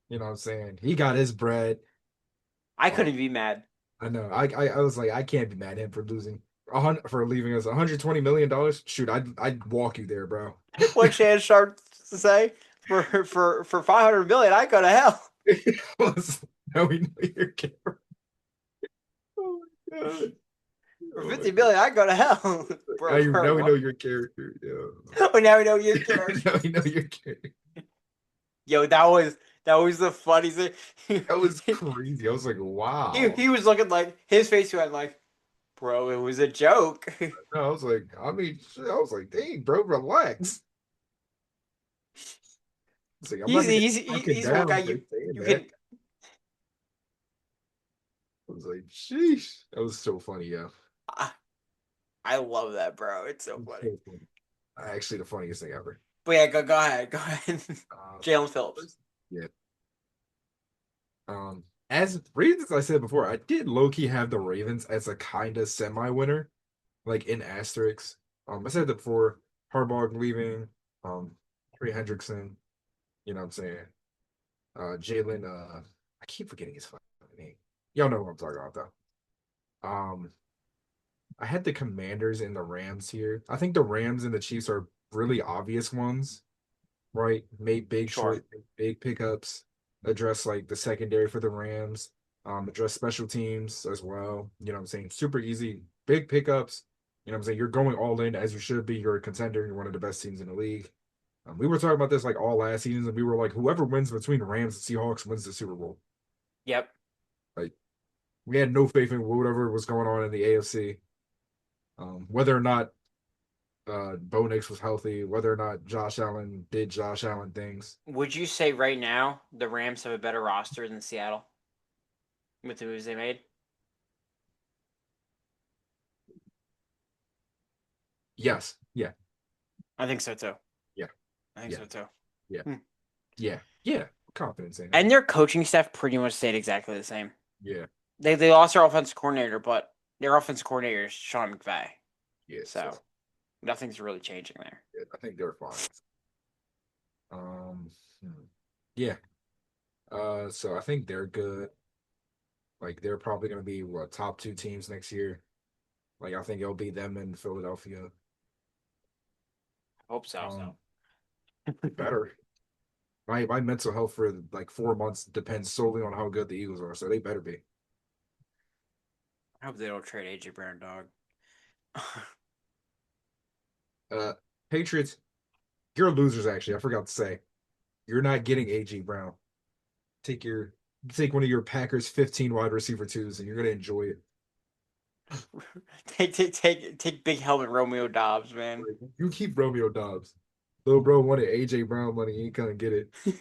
You know what I'm saying? He got his bread. I Uh, couldn't be mad. I know. I was like, I can't be mad at him for losing for leaving us $120 million. Shoot, I'd walk you there, bro. What Shannon Sharp to say? For 500 million, I go to hell. Now we know your camera. Oh my god. For Oh my 50 million, I go to hell. Now, Bro, now bro, we know what? your character. Yeah. Oh, now we know your character. Now we know your character. Yo, that was the funniest thing. That was crazy. I was like, wow. He was looking like his face went like, bro, it was a joke. No, I was like, I mean, shit, I was like, dang, bro, relax. It's like, I'm not He's gonna get he's broken he's one guy down for saying you that. can I was like, sheesh. That was so funny, yeah. Ah, I love that, bro. It's so funny. So funny. Actually, the funniest thing ever. But yeah, go ahead, go ahead. Uh, Jalen Phillips. yeah. As reasons I said before, I did low key have the Ravens as a kind of semi winner, like in asterisks. I said that before. Harbaugh leaving. Trey Hendrickson. You know what I'm saying? Jalen. I keep forgetting his fucking name. Y'all know what I'm talking about though. I had the Commanders and the Rams here. I think the Rams and the Chiefs are really obvious ones, right? Made Sure. big pickups, address like the secondary for the Rams, address special teams as well. You know what I'm saying? Super easy, big pickups. You know what I'm saying? You're going all in as you should be. You're a contender. You're one of the best teams in the league. We were talking about this like all last season, and we were like, whoever wins between the Rams and Seahawks wins the Super Bowl. Yep. Like we had no faith in whatever was going on in the AFC. Whether or not Bo Nix was healthy, whether or not Josh Allen did Josh Allen things. Would you say right now the Rams have a better roster than Seattle with the moves they made? Yes. Yeah. I think so too. Yeah. I think Yeah. so too. Yeah. Hmm. Yeah. Yeah. Confidence in it. And their coaching staff pretty much stayed exactly the same. Yeah. They lost their offensive coordinator, but their offensive coordinator is Sean McVay. Yeah. So So nothing's really changing there. yeah, I think they're fine. Um. hmm. Yeah. So I think they're good. Like they're probably going to be what top two teams next year. Like I think it'll be them in Philadelphia. I hope so. Um. Better. My mental health for like 4 months depends solely on how good the Eagles are. So they better be. I hope they don't trade AJ Brown, dog. Uh. Patriots. You're losers. Actually, I forgot to say. You're not getting AJ Brown. Take your take one of your Packers 15 wide receiver twos and you're gonna enjoy it. take big helmet Romeo Dobbs, man. You keep Romeo Dobbs. Little bro wanted AJ Brown money, he couldn't get Yeah,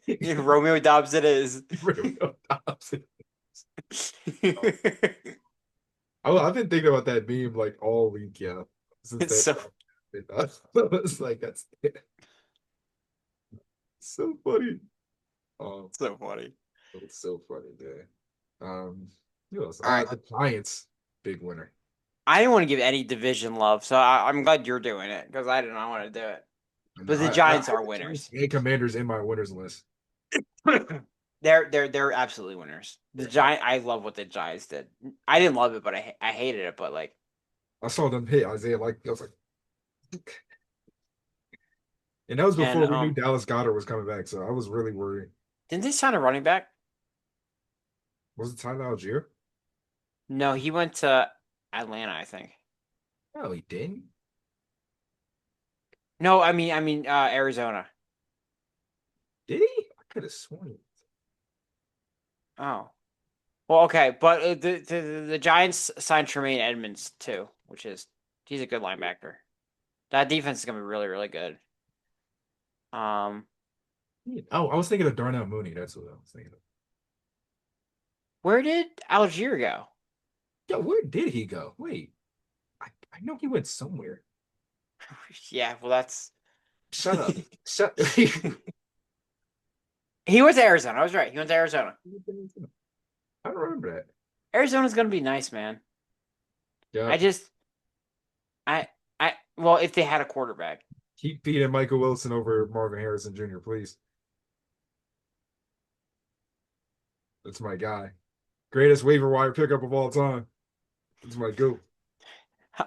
it. Romeo Dobbs it is. Romeo Dobbs. I've been thinking about that meme like all week, yeah. Since It's that so it's like that's so funny. Um, so funny. it's so funny, man. Who else? All right. The Giants, big winner. I didn't want to give any division love, so I'm glad you're doing it because I did not want to do it. No, But the I Giants had are the Giants winners. and Commanders in my winners list. They're absolutely winners. The Yeah. Giant, I love what the Giants did. I didn't love it, but I hated it. But like, I saw them hit Isaiah like I was like, and that was and before we knew Dallas Goddard was coming back, so I was really worried. didn't they sign a running back? Was it Tyler Algier? No, he went to Atlanta, I think. No, he didn't. No, I mean Arizona. Did he? I could have sworn. Oh, well, okay, but the Giants signed Tremaine Edmonds too, which is he's a good linebacker. That defense is gonna be really really good. Um, Oh, I was thinking of Darnell Mooney. That's what I was thinking of. where did Algier go? Yo, where did he go? Wait, I know he went somewhere. Yeah, well that's Shut up. Shut. he went to Arizona. I was right. He went to Arizona. I don't remember that. Arizona's gonna be nice, man. I Yep. just I well, if they had a quarterback. Keep feeding Michael Wilson over Marvin Harrison Jr., please. That's my guy. Greatest waiver wire pickup of all time. That's my goat.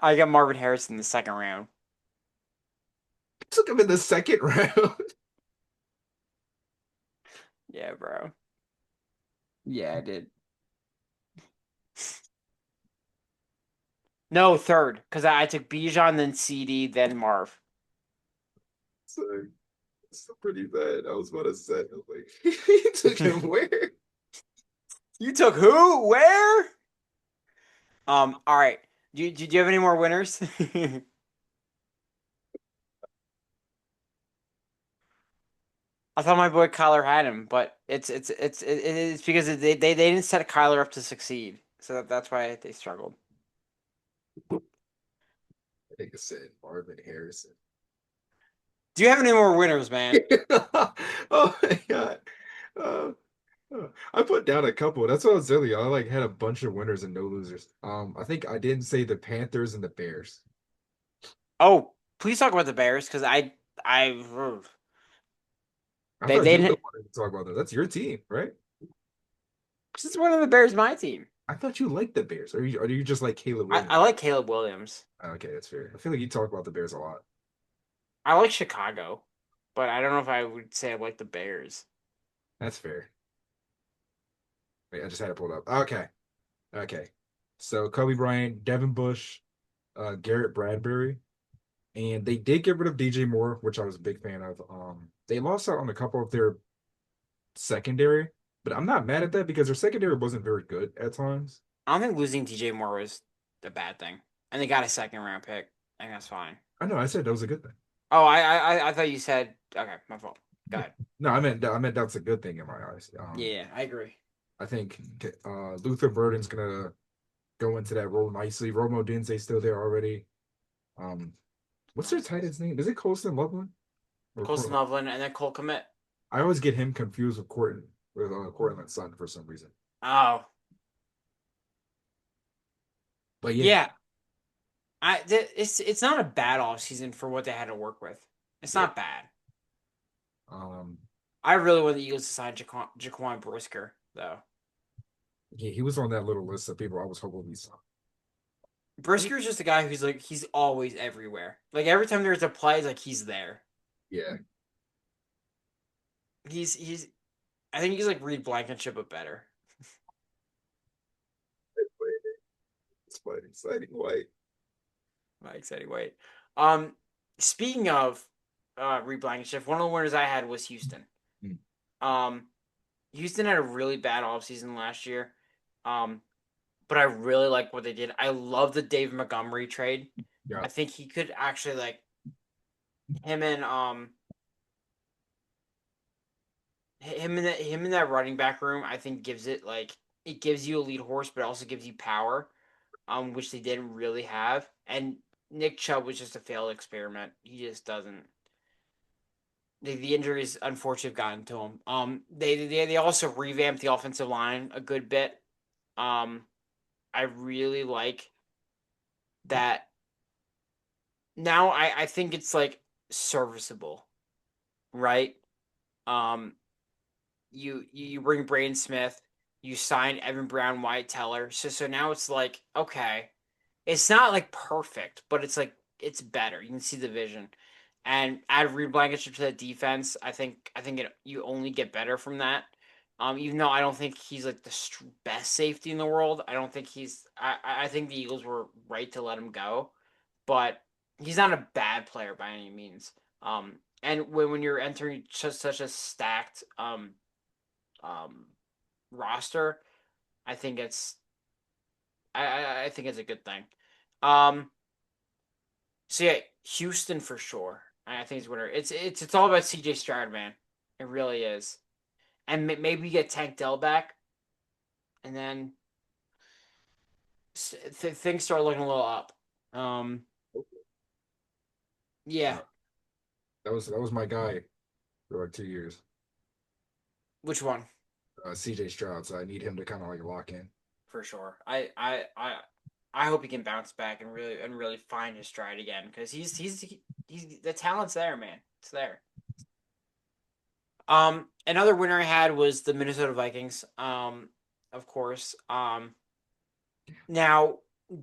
I got Marvin Harrison in the second round. Took him in the second round. Yeah, bro. Yeah, I did. No, third, because I took Bijan, then CD, then Marv. So it's pretty bad. I was about to say, I was like, he took him where? You took who? Where? All right. Do you have any more winners? I thought my boy Kyler had him, but it's because they didn't set Kyler up to succeed, so that's why they struggled. I think I said Marvin Harrison. Do you have any more winners, man? Oh my God. Uh, I put down a couple. That's what I was telling you. I like had a bunch of winners and no losers. I think I didn't say the Panthers and the Bears. Oh, please talk about the Bears because I I they thought you would didn't. wanted to talk about that. That's your team, right? Since one of the Bears my team. I thought you liked the Bears. Or you just like Caleb I Williams? like Caleb Williams. Okay, that's fair. I feel like you talk about the Bears a lot. I like Chicago, but I don't know if I would say I like the Bears. That's fair. Wait, I just had it pulled up. Okay. Okay. So Kobe Bryant, Devin Bush, Garrett Bradbury, and they did get rid of DJ Moore, which I was a big fan of. They lost out on a couple of their secondary, but I'm not mad at that because their secondary wasn't very good at times. I don't think losing DJ Moore was a bad thing, and they got a second round pick. I think that's fine. I know I said that was a good thing. Oh, I thought you said okay. My fault. Go ahead. No, I meant that's a good thing in my eyes. Yeah, I agree. I think Luther Burden's gonna go into that role nicely. Romo Dinsey's still there already. Um, what's their tight end's name? Is it Colston Loveland or Colson Courtland? Loveland and then Cole Komet. I always get him confused with Cortland's son for some reason. Oh, But yeah, yeah. It's not a bad off season for what they had to work with. It's yeah. not bad. Um, I really want the Eagles to sign Jaquan Brisker though. he was on that little list of people I was hoping we saw. I mean, Brisker's just a guy who's like he's always everywhere. Like every time there's a play, it's like he's there. yeah, He's I think he's like Reed Blankenship but better. it's quite exciting. White. Like exciting wait. Um Speaking of Reed Blankenship, one of the winners I had was Houston. Mm, Um Houston had a really bad offseason last year. Um but I really like what they did. I love the Dave Montgomery trade. yeah, I think he could actually like him and him in that running back room. I think gives it like it gives you a lead horse, but also gives you power, which they didn't really have. And Nick Chubb was just a failed experiment. He just doesn't. The injuries unfortunately have gotten to him. They also revamped the offensive line a good bit. Um, I really like that. Now I think it's like serviceable, right? Um, you bring Braden Smith, you sign Evan Brown, Wyatt Teller. So now it's like okay, it's not like perfect, but it's like it's better. You can see the vision, and add Reed Blankenship to that defense. I think you only get better from that. Even though I don't think he's like the best safety in the world, I don't think he's. I think the Eagles were right to let him go, but he's not a bad player by any means. And when you're entering just such a stacked um roster, I think it's I think it's a good thing. Um, so yeah, Houston for sure. I think it's winner. It's all about CJ Stroud, man. It really is. And maybe you get Tank Dell back, and then things start looking a little up. Um, yeah. uh, that was my guy for like 2 years. Which one? CJ Stroud. So I need him to kind of like lock in. For sure. I hope he can bounce back and really find his stride again because he's the talent's there, man. It's there. Another winner I had was the Minnesota Vikings. Of course. Now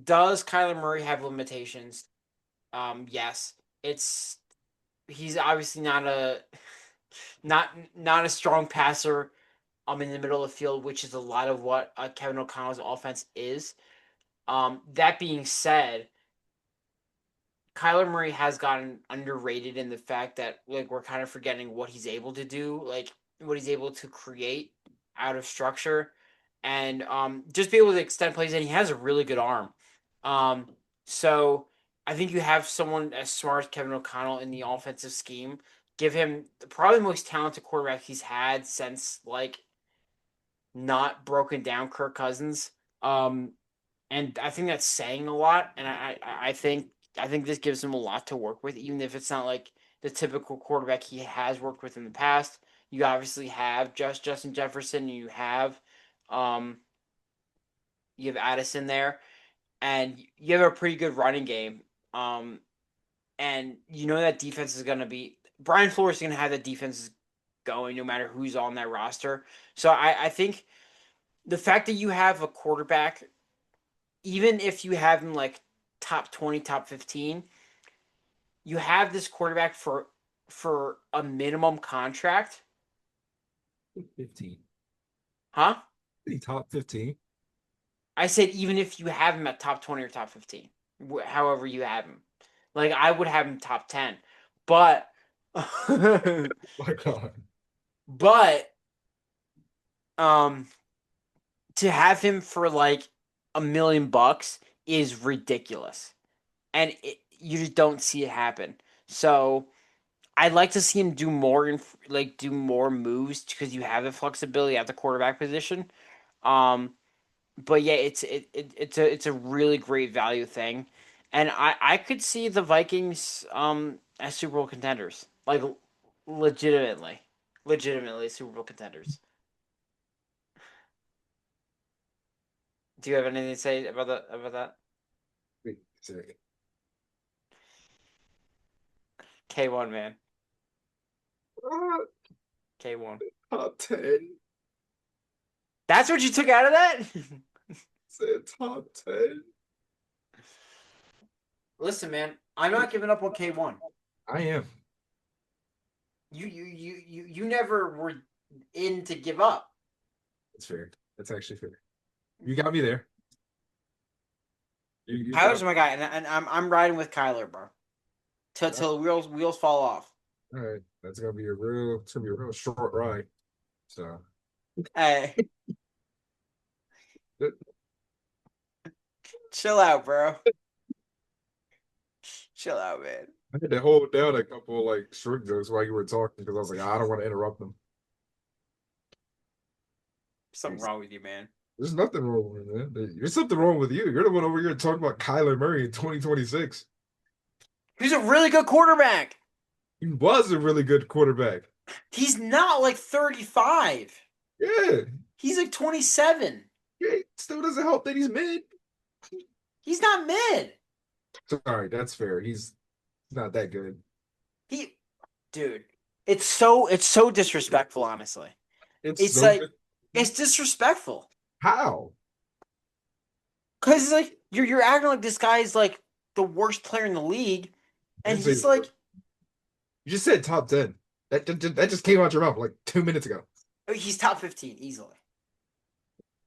does Kyler Murray have limitations? Yes. It's he's obviously not a strong passer. In the middle of the field, which is a lot of what Kevin O'Connell's offense is. That being said, Kyler Murray has gotten underrated in the fact that like we're kind of forgetting what he's able to do, like what he's able to create out of structure, and just be able to extend plays. And he has a really good arm. Um, so I think you have someone as smart as Kevin O'Connell in the offensive scheme. give him probably the most talented quarterback he's had since like not broken down Kirk Cousins. Um, and I think that's saying a lot. And I think this gives him a lot to work with, even if it's not like the typical quarterback he has worked with in the past. You obviously have just Justin Jefferson. Um, you have Addison there, and you have a pretty good running game. Um, and you know that defense is going to be Brian Flores is going to have the defense going no matter who's on that roster. So I think the fact that you have a quarterback, even if you have him like top 20, top 15, you have this quarterback for a minimum contract, 15. huh? Top 15. I said even if you have him at top 20 or top 15, however you have him. Like I would have him top 10. But My God. but um to have him for like $1 million is ridiculous. And you just don't see it happen. So I'd like to see him do more do more moves because you have the flexibility at the quarterback position. Um, but yeah, it's a really great value thing, and I could see the Vikings as Super Bowl contenders, like legitimately, legitimately Super Bowl contenders. Do you have anything to say about that? Wait a second. K1 man, Uh, K1. top 10. That's what you took out of that. Said top 10. Listen, man, I'm not giving up on K1. I am. You never were in to give up. That's fair. That's actually fair. You got me there. You got Kyler's my guy, and I'm riding with Kyler, bro. me. Till the wheels fall off. All right. It's gonna be a real short ride. So Hey, chill out, bro. Chill out, man. I had to hold down a couple of like short jokes while you were talking because I was like, I don't want to interrupt them. Something wrong with you, man. There's nothing wrong with it, man. There's something wrong with you. You're the one over here talking about Kyler Murray in 2026. He's a really good quarterback. He was a really good quarterback. He's not like 35. Yeah. He's like 27. Yeah. It still doesn't help that he's mid. He's not mid. Sorry, that's fair. He's not that good. He, dude, it's so disrespectful. Honestly, It's it's so like good. it's disrespectful How? because it's like you're acting like this guy is like the worst player in the league, I and didn't say he's like you just said top 10. That just came out your mouth like 2 minutes ago. he's top 15 easily.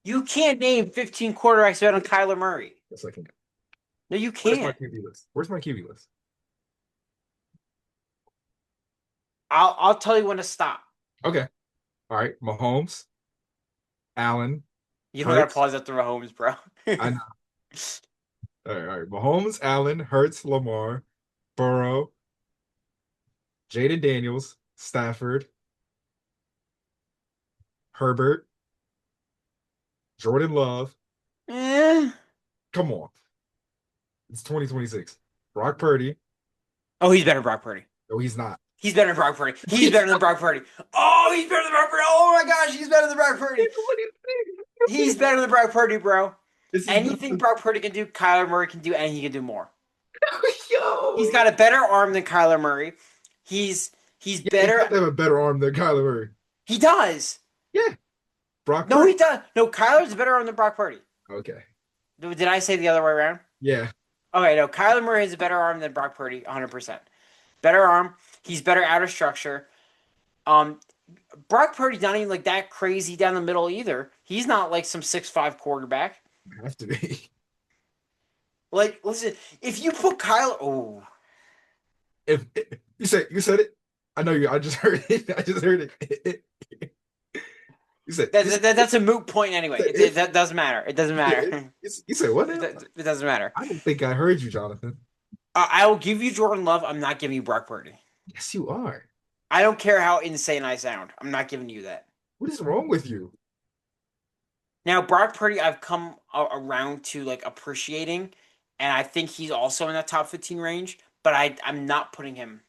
You can't name 15 quarterbacks better than Kyler Murray. Yes, I can. No, you Where's my can't. QB list? Where's my QB list? I'll tell you when to stop. Okay. All right. Mahomes, Allen, You don't gotta Hurts. pause after Mahomes, bro. I know. All right. All right. Mahomes, Allen, Hurts, Lamar, Burrow, Jaden Daniels, Stafford, Herbert, Jordan Love. Eh. Come on. It's 2026. Brock Purdy. Oh, he's better than Brock Purdy. No, he's not. He's better than Brock Purdy. He's He's better than Brock Purdy. Oh, he's better than Brock Purdy. Oh my gosh, he's better than Brock Purdy. What do you think? He's better than Brock Purdy, bro. This is Anything nothing. Brock Purdy can do, Kyler Murray can do, and he can do more. He's Yo. got a better arm than Kyler Murray. He's Yeah, he does better. have a better arm than Kyler Murray. He does. Yeah. Brock No, he Purdy. does. No, Kyler's a better arm than Brock Purdy. Okay. Did I say the other way around? Yeah. Okay, no, Kyler Murray has a better arm than Brock Purdy, 100%. Better arm. He's better outer structure. Um, Brock Purdy's not even like that crazy down the middle either. He's not like some 6'5" quarterback. Have to be. Like, listen, if you put Kyler, oh, If you said it, I know you. I just heard it. I just heard it. You said that's a moot point anyway. if That doesn't matter. It doesn't matter. you said what now? It doesn't matter. I don't think I heard you, Jonathan. I will give you Jordan Love. I'm not giving you Brock Purdy. Yes, you are. I don't care how insane I sound. I'm not giving you that. What is wrong with you? Now, Brock Purdy, I've come around to like appreciating, and I think he's also in that top 15 range. But I'm not putting him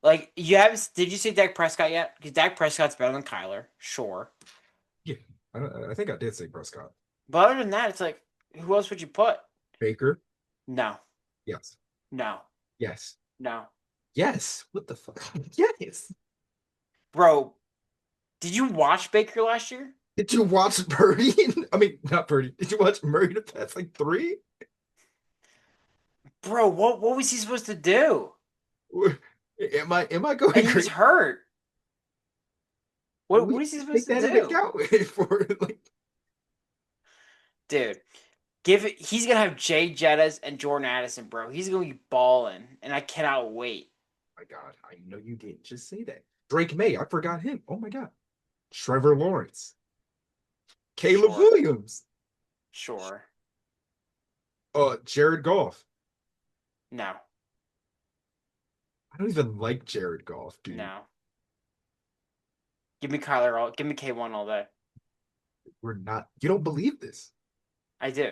like you have. Did you see Dak Prescott yet? Because Dak Prescott's better than Kyler, sure. Yeah, I think I did say Prescott. But other than that, it's like who else would you put? Baker. No, Yes. no, Yes. no, Yes. What the fuck? Yes. bro. Did you watch Baker last year, Did you watch Purdy? I mean, not Purdy. Did you watch Murray to pass like three? bro? What was he supposed to do? Am I going And he was crazy? hurt. What We is he take supposed to that into do, account for like. dude? Give it. He's gonna have Jay Jettas and Jordan Addison, bro. He's gonna be balling, and I cannot wait. My God, I know you didn't just say that. Drake May, I forgot him. Oh my God. Trevor Lawrence, Caleb Sure, Williams, sure. Jared Goff. No, I don't even like Jared Goff, dude. no. Give me Kyler all. Give me K1 all day. We're not. You don't believe this. I do.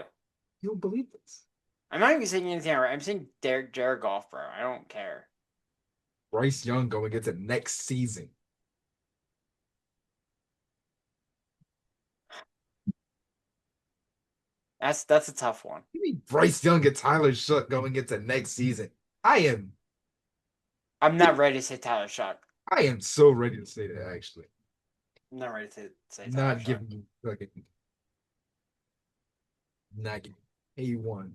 You don't believe this. I'm not even saying anything right. I'm saying Derek Jared Goff, bro. I don't care. Bryce Young going into next season. That's a tough one. You mean Bryce Young and Tyler Shook going into next season? I am. I'm not ready to say Tyler Shock. I am so ready to say that. Actually, I'm not ready to say Tyler not Shock. giving you fucking. Not giving A1.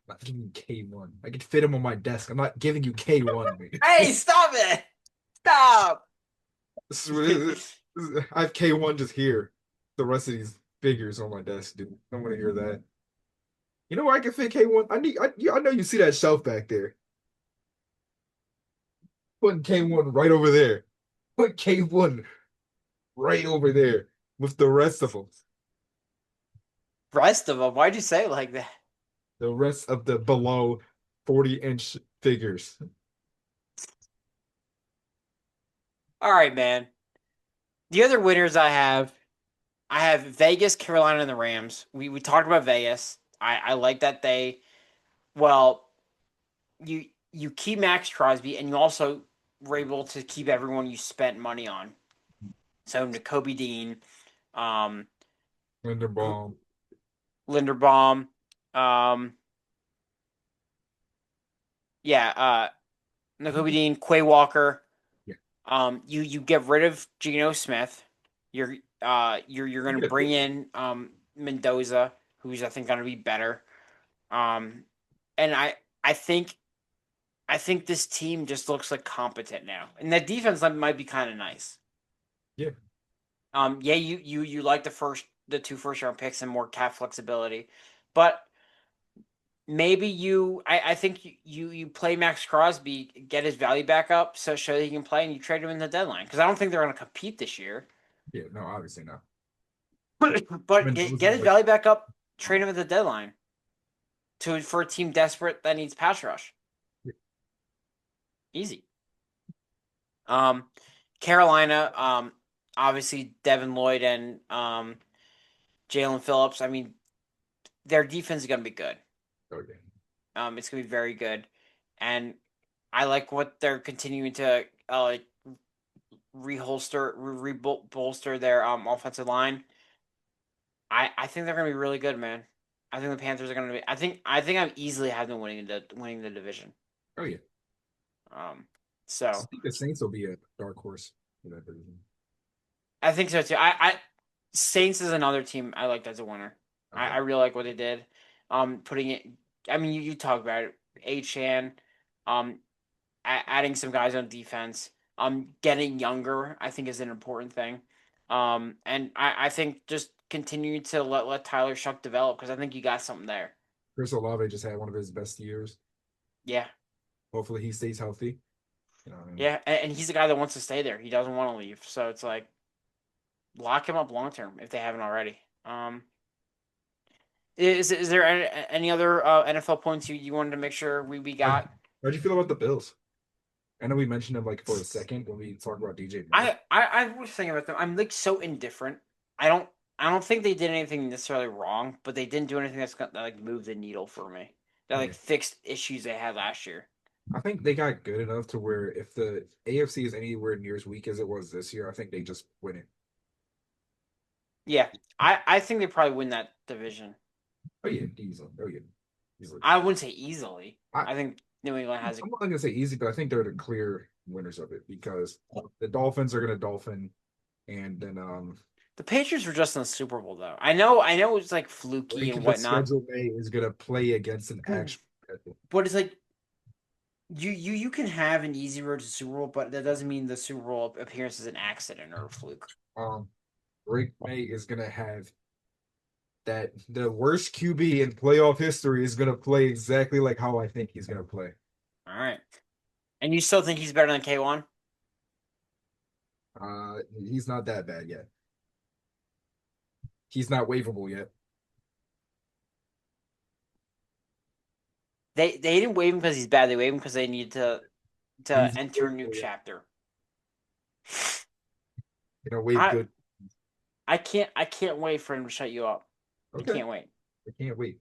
Not giving you K1. I could fit him on my desk. I'm not giving you K1, man. Hey, stop it! Stop! I have K1 just here. The rest of these figures on my desk, dude. I don't want to hear that. You know where I can fit K1? I know you see that shelf back there. Putting K1 right over there. Put K1 right over there with the rest of them. Rest of them. Why'd you say it like that? The rest of the below 40-inch figures. All right, man. The other winners I have Vegas, Carolina, and the Rams. We talked about Vegas. I like that they well you you keep Max Crosby and you also were able to keep everyone you spent money on. So N'Kobe Dean, um, Linderbaum. Linderbaum, um, yeah, N'Kobe Dean, Quay Walker. Yeah. You get rid of Geno Smith. You're gonna bring in Mendoza, who's I think gonna be better. Um, and I think I think this team just looks like competent now, and that defense might be kind of nice. Yeah. Yeah, you like the two first round picks and more cap flexibility, but maybe I think you play Max Crosby, get his value back up, so show that he can play, and you trade him in the deadline because I don't think they're going to compete this year. Yeah, no, obviously not. But Mendoza, get his like, value back up, trade him at the deadline to for a team desperate that needs pass rush. Easy. Um, Carolina, obviously Devin Lloyd and Jalen Phillips. I mean, their defense is going to be good. okay. It's going to be very good, and I like what they're continuing to like bolster their offensive line. I think they're going to be really good, man. I think the Panthers are going to be. I think I'm easily have them winning the division. Oh yeah. Um, I so think the Saints will be a dark horse for that division. I think so too. I Saints is another team I liked as a winner. I Okay. really like what they did. Putting it. I mean, you talk about it. Achan, um, adding some guys on defense. Getting younger, I think, is an important thing. And I think just continue to let Tyler Shuck develop because I think you got something there. Chris Olave just had one of his best years. Yeah, Hopefully he stays healthy. You know, and yeah, and he's the guy that wants to stay there. He doesn't want to leave, so it's like lock him up long term if they haven't already. Is there any other NFL points you wanted to make sure we how'd, got? how'd you feel about the Bills? I know we mentioned him like for a second when we talked about DJ Moore. I was thinking about them. I'm like so indifferent. I don't I don't think they did anything necessarily wrong, but they didn't do anything that's gonna like move the needle for me. That like Yeah. fixed issues they had last year. I think they got good enough to where if the AFC is anywhere near as weak as it was this year, I think they just win it. Yeah, I think they probably win that division. Oh yeah, easily. Oh yeah, easily. I wouldn't say easily. I I think New England has a I'm not gonna say easy, but I think they're the clear winners of it because the Dolphins are gonna dolphin, and then the Patriots were just in the Super Bowl though. I know it's like fluky break and of the whatnot, schedule May is gonna play against an actual. but it's like you can have an easy road to Super Bowl, but that doesn't mean the Super Bowl appearance is an accident or a fluke. Um, Drake May is gonna have that the worst QB in playoff history is gonna play exactly like how I think he's gonna play. All right, and you still think he's better than K1? He's not that bad yet. He's not waivable yet. They didn't waive him because he's bad. They waived him because they needed to He's not enter a new waivable yet. chapter. You know, waive I good. I can't wait for him to shut you up. I Okay, can't wait. I can't wait.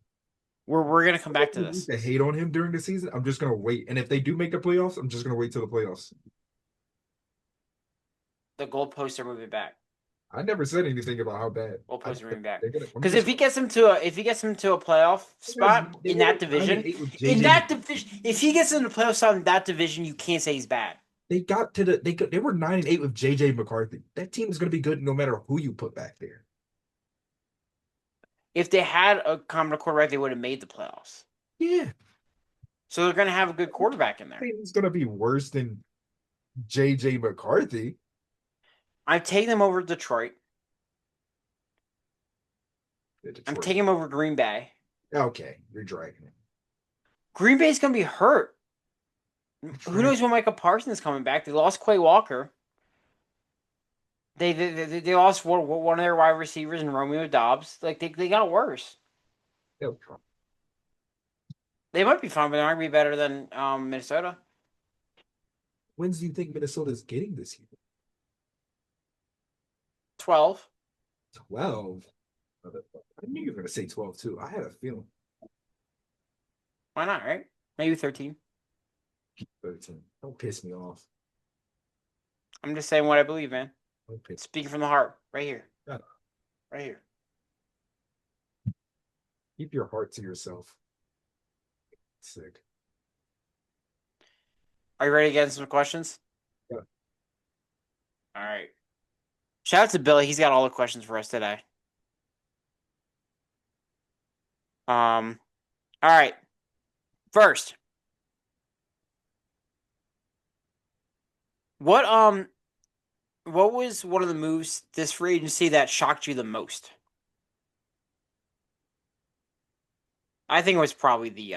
We're gonna come back to I need this. to hate on him during the season. I'm just gonna wait, and if they do make the playoffs, I'm just gonna wait till the playoffs. The goalposts are moving back. I never said anything about how bad. Goalposts are moving back. They're gonna. I'm Because just. if he gets him to a playoff spot They in were that like 9 and division, 8 with JJ. if he gets in the playoff spot in that division, you can't say he's bad. They got to the. They were 9 and 8 with JJ McCarthy. That team is gonna be good no matter who you put back there. If they had a competent quarterback, they would have made the playoffs. Yeah, So they're gonna have a good quarterback in there. it's gonna be worse than JJ McCarthy. I'm taking them over Detroit. Yeah, I'm Detroit. taking them over Green Bay. Okay, you're dragging it. Green Bay's gonna be hurt. Who Detroit. knows when Michael Parsons is coming back? They lost Quay Walker. They lost one of their wide receivers in Romeo Dobbs. Like they got worse. They might be fine, but they might be better than Minnesota. Wins do you think Minnesota's getting this year? 12. 12. I knew you were gonna say 12 too. I had a feeling. Why not, right? Maybe 13. 13. Don't piss me off. I'm just saying what I believe, man. Don't piss. Speaking from the heart, right here, Shut up. right here. Keep your heart to yourself. Sick. Are you ready to get into some questions? Yeah. All right. Shout out to Billy. He's got all the questions for us today. All right. First, what what was one of the moves this free agency that shocked you the most? I think it was probably the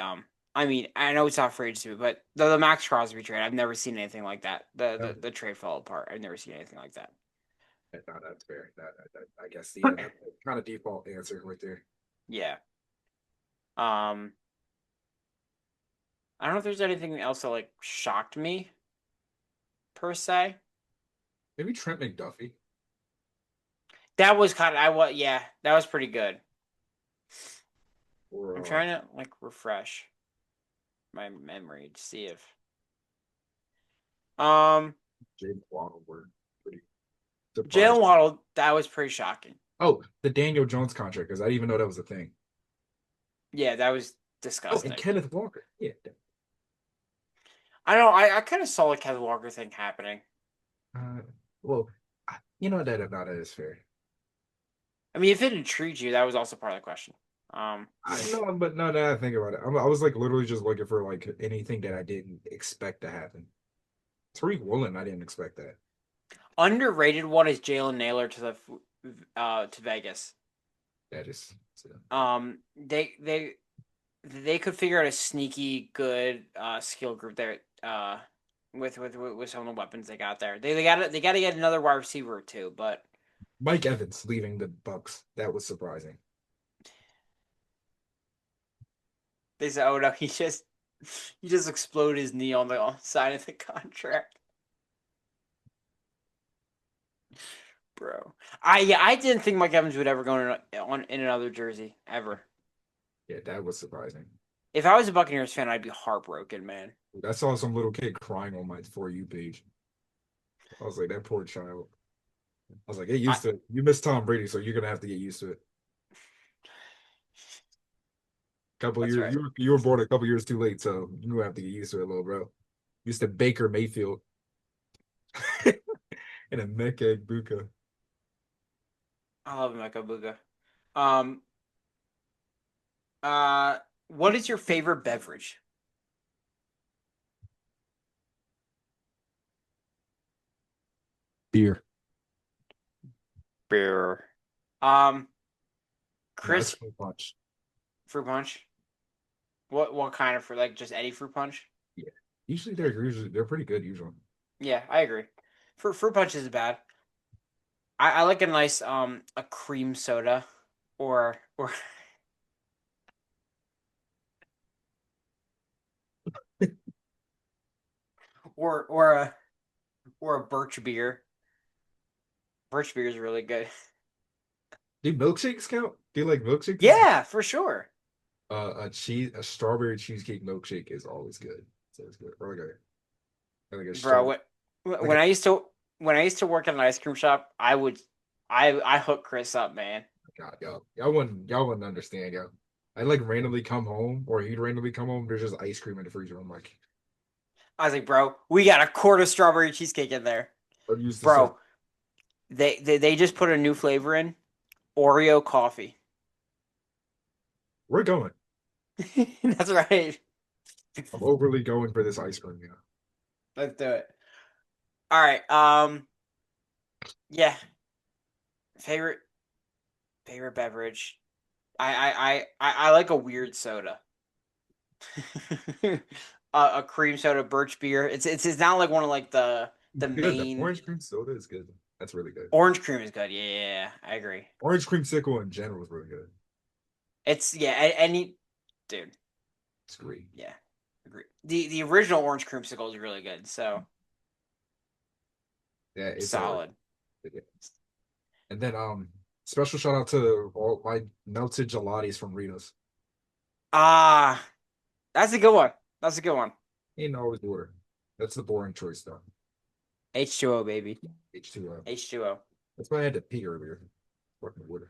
I mean, I know it's not free agency, but the Max Crosby trade. I've never seen anything like that. No, The trade fell apart. I've never seen anything like that. no, that's fair. I guess yeah, that's kind of default answer right there. Yeah. Um, I don't know if there's anything else that like shocked me per se. Maybe Trent McDuffie That was kind of I was yeah, that was pretty good. I'm or trying to like refresh my memory to see if um James Waddle were pretty Jalen surprised. Waddle, that was pretty shocking. Oh, the Daniel Jones contract, because I didn't even know that was a thing. Yeah, that was Oh, and disgusting. Kenneth Walker. Yeah. I don't know. I kind of saw the Kevin Walker thing happening. Uh, well, you know that is fair. I mean, if it intrigued you, that was also part of the question. I know, but no, now that I think about it, I was like literally just looking for like anything that I didn't expect to happen. Tariq Woolen, I didn't expect that. Underrated one is Jalen Naylor to the to Vegas. That is, so, They could figure out a sneaky good skill group there with some of the weapons they got there. They got to get another wide receiver too, but Mike Evans leaving the Bucks. That was surprising. they said, "Oh no, he just." He just exploded his knee on the side of the contract, bro. I didn't think Mike Evans would ever go in another jersey ever. Yeah, that was surprising. If I was a Buccaneers fan, I'd be heartbroken, man. I saw some little kid crying on my For You page. I was like, that poor child. I was like, get I used to it. You miss Tom Brady, so you're gonna have to get used to it. Couple That's years, right. you were born a couple years too late, so you gonna have to get used to it, little bro. Used to Baker Mayfield and a Mecca Buka I love Mecca Booga. Um, uh, what is your favorite beverage? beer. Beer. Um, No, it's Chris, so much. fruit punch. What kind of fruit? Like just any fruit punch? Yeah. Usually they're pretty good usually. Yeah, I agree. Fruit punch is bad. I like a nice a cream soda or or or a or a birch beer. Birch beer is really good. Do milkshakes count? Do you like milkshakes? Yeah, for sure, A strawberry cheesecake milkshake is always good. So it's good. Or like a bro. straw, When like a I used to work at an ice cream shop, I hook Chris up, man. God, y'all wouldn't understand, yo. I like randomly come home, or he'd randomly come home. There's just ice cream in the freezer. I'm like, I was like, bro, we got a quart of strawberry cheesecake in there, I'm used to so. bro. They just put a new flavor in Oreo coffee. We're going. That's right. I'm overly going for this ice cream, yeah. Let's do it. All right. Yeah. Favorite favorite beverage. I like a weird soda. A cream soda, birch beer. It's not like one of like the Good. The main. orange cream soda is good. That's really good. Orange cream is good. Yeah, I agree. Orange cream sickle in general is really good. It's yeah, any dude. It's great. Yeah, agree. The original orange creamsicle is really good. So Yeah, it's all right. solid. Yeah. And then special shout out to all my melted gelatis from Rita's. Ah, that's a good one. That's a good one. Ain't always water. That's the boring choice though. H2O baby. H2O. H2O. That's why I had to pee earlier. Fucking water.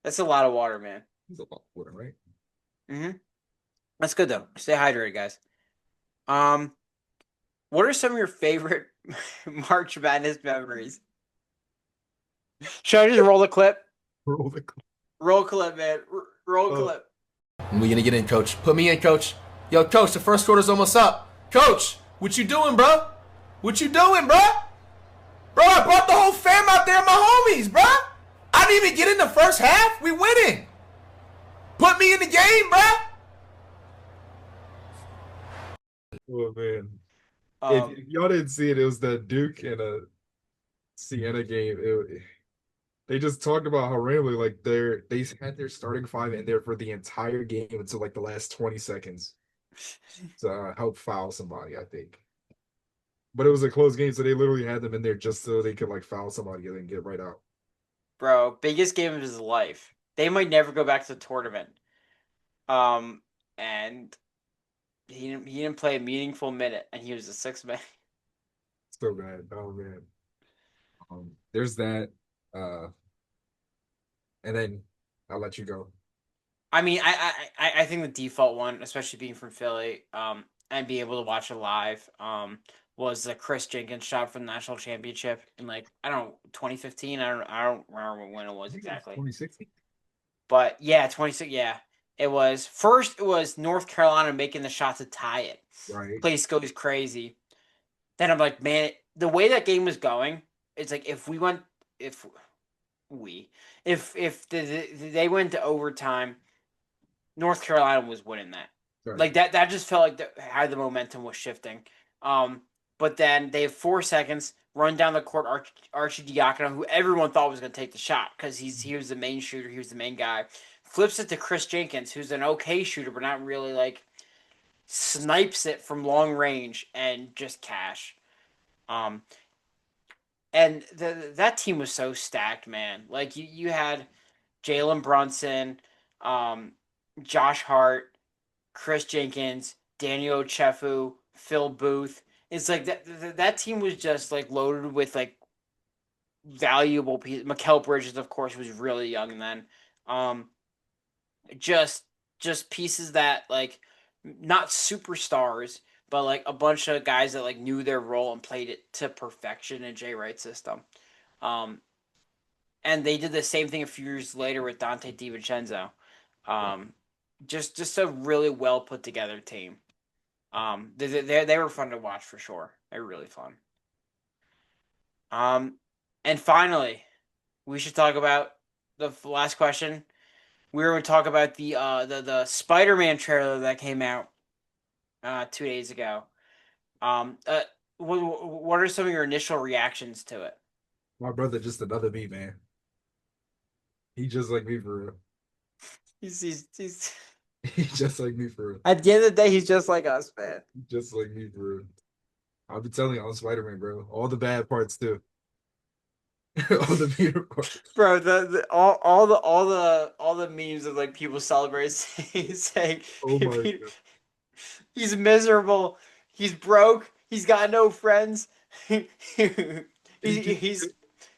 That's a lot of water, man. It's a lot of water, right? That's good though. Stay hydrated, guys. Um, what are some of your favorite March Madness memories? Should I just roll the clip? Roll the Roll clip, man. Roll uh, clip. We gonna get in, coach. Put me in, coach. Yo, coach, the first quarter's almost up. Coach, what you doing, bro? What you doing, bro? Bro, I brought the whole fam out there, my homies, bro. I didn't even get in the first half. We winning. Put me in the game, bro. oh man. Um, If y'all didn't see it, it was that Duke and a Siena game. They just talked about how randomly like they had their starting five in there for the entire game until like the last 20 seconds to help foul somebody, I think. But it was a close game, so they literally had them in there just so they could like foul somebody and then get right out. bro, biggest game of his life. They might never go back to the tournament. Um, and he didn't play a meaningful minute, and he was a sixth man. So bad. Oh man. There's that. Uh, and then I'll let you go. I mean, I think the default one, especially being from Philly, and being able to watch it live, was the Chris Jenkins shot for the national championship in like I don't know 2015. I don't remember when it I was think it was exactly, 2016. but yeah, 26. Yeah, it was first. It was North Carolina making the shot to tie it. Right. Place goes crazy. Then I'm like, man, the way that game was going, it's like if we, they went to overtime, North Carolina was winning that. Right. Like that just felt like how the momentum was shifting. Um, but then they have 4 seconds, run down the court, Archie Diacono, who everyone thought was going to take the shot because he was the main shooter, he was the main guy. Flips it to Chris Jenkins, who's an okay shooter, but not really like snipes it from long range and just cash. Um, and that team was so stacked, man. Like you had Jalen Brunson, um, Josh Hart, Chris Jenkins, Daniel Chefu, Phil Booth. It's like that team was just like loaded with like valuable pieces. Mikal Bridges, of course, was really young then. Um, just just pieces that like not superstars, but like a bunch of guys that like knew their role and played it to perfection in Jay Wright's system. Um, and they did the same thing a few years later with Dante DiVincenzo. Um, just a really well put together team. They were fun to watch for sure. They were really fun. Um, and finally, we should talk about the last question. We were going to talk about the Spider-Man trailer that came out 2 days ago. Um, uh, what are some of your initial reactions to it? My brother just another me, man. He just like me for real. He's He just like me for real. at the end of the day, he's just like us, man. Just like me for real. I'll be telling you, I'm Spider-Man, bro. All the bad parts too. All the Peter parts. Bro, all the memes of like people celebrating saying Oh my Peter, god. he's miserable, he's broke, he's got no friends, He just, he's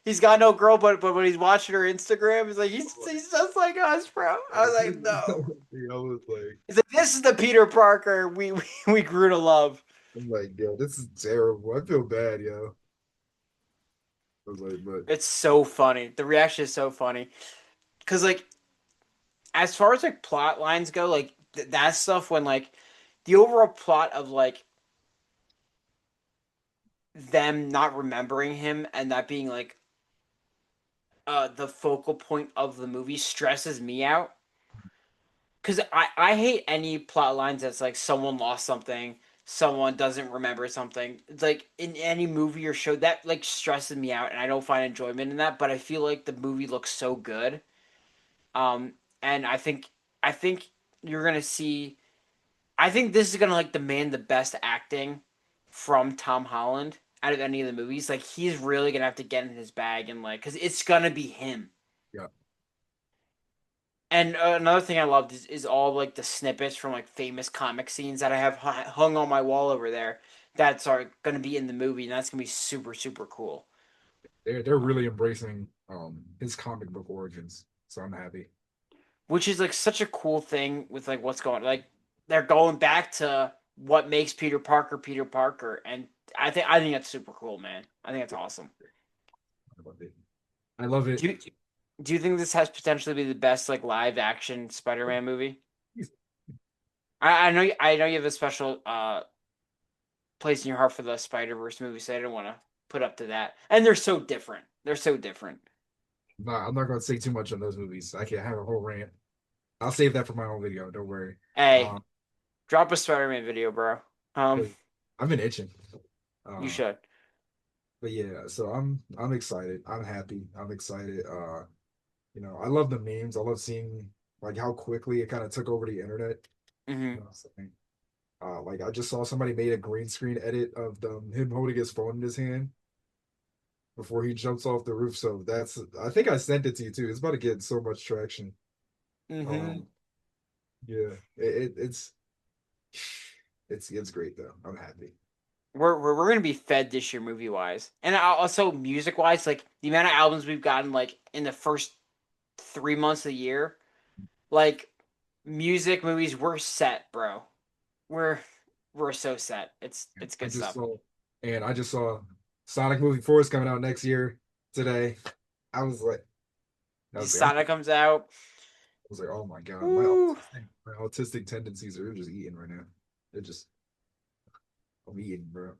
he's got no girl, but when he's watching her Instagram, he's like he's just like us, bro. I was like, no. I was like, He's like, this is the Peter Parker we grew to love. I'm like, yo, this is terrible. I feel bad, yo. I was like, but It's so funny. The reaction is so funny because like as far as like plot lines go, like that stuff when like the overall plot of like them not remembering him and that being like the focal point of the movie stresses me out because I hate any plot lines that's like someone lost something, someone doesn't remember something. It's like in any movie or show that like stresses me out and I don't find enjoyment in that, but I feel like the movie looks so good. Um and I think you're gonna see I think this is gonna like demand the best acting from Tom Holland out of any of the movies. Like he's really gonna have to get in his bag and like, cause it's gonna be him. yeah. And another thing I loved is all like the snippets from like famous comic scenes that I have hung on my wall over there. That's are gonna be in the movie, and that's gonna be super cool. They're really embracing his comic book origins. So I'm happy. Which is like such a cool thing with like what's going like they're going back to what makes Peter Parker, and I think that's super cool, man. I think that's awesome. I love it. I love it. Do you do you think this has potentially be the best like live action Spider-Man movie? I know you have a special place in your heart for the Spider-Verse movie, so I don't want to put up to that. And they're so different. They're so different. Nah, I'm not gonna say too much on those movies. I can have a whole rant. I'll save that for my own video. Don't worry. Hey, Um, drop a Spider-Man video, bro. I've been itching. You Uh, should. but yeah, so I'm excited. I'm happy. I'm excited. I love the memes. I love seeing like how quickly it kind of took over the internet. Hmm. You know what I'm saying? Like I just saw somebody made a green screen edit of him holding his phone in his hand before he jumps off the roof. So that's I think I sent it to you too. It's about to get so much traction. Hmm. Um, yeah, it's great though. I'm happy. We're gonna be fed this year movie wise, and also music wise. Like the amount of albums we've gotten like in the first 3 months of the year, like music movies, we're set, bro. We're we're so set. It's I good just stuff. saw, and I just saw Sonic movie 4 is coming out next year today. I was like, I The was like, Sonic comes out. oh my God, Woo. my autistic tendencies are just eating right now. They're just, I'm eating, bro.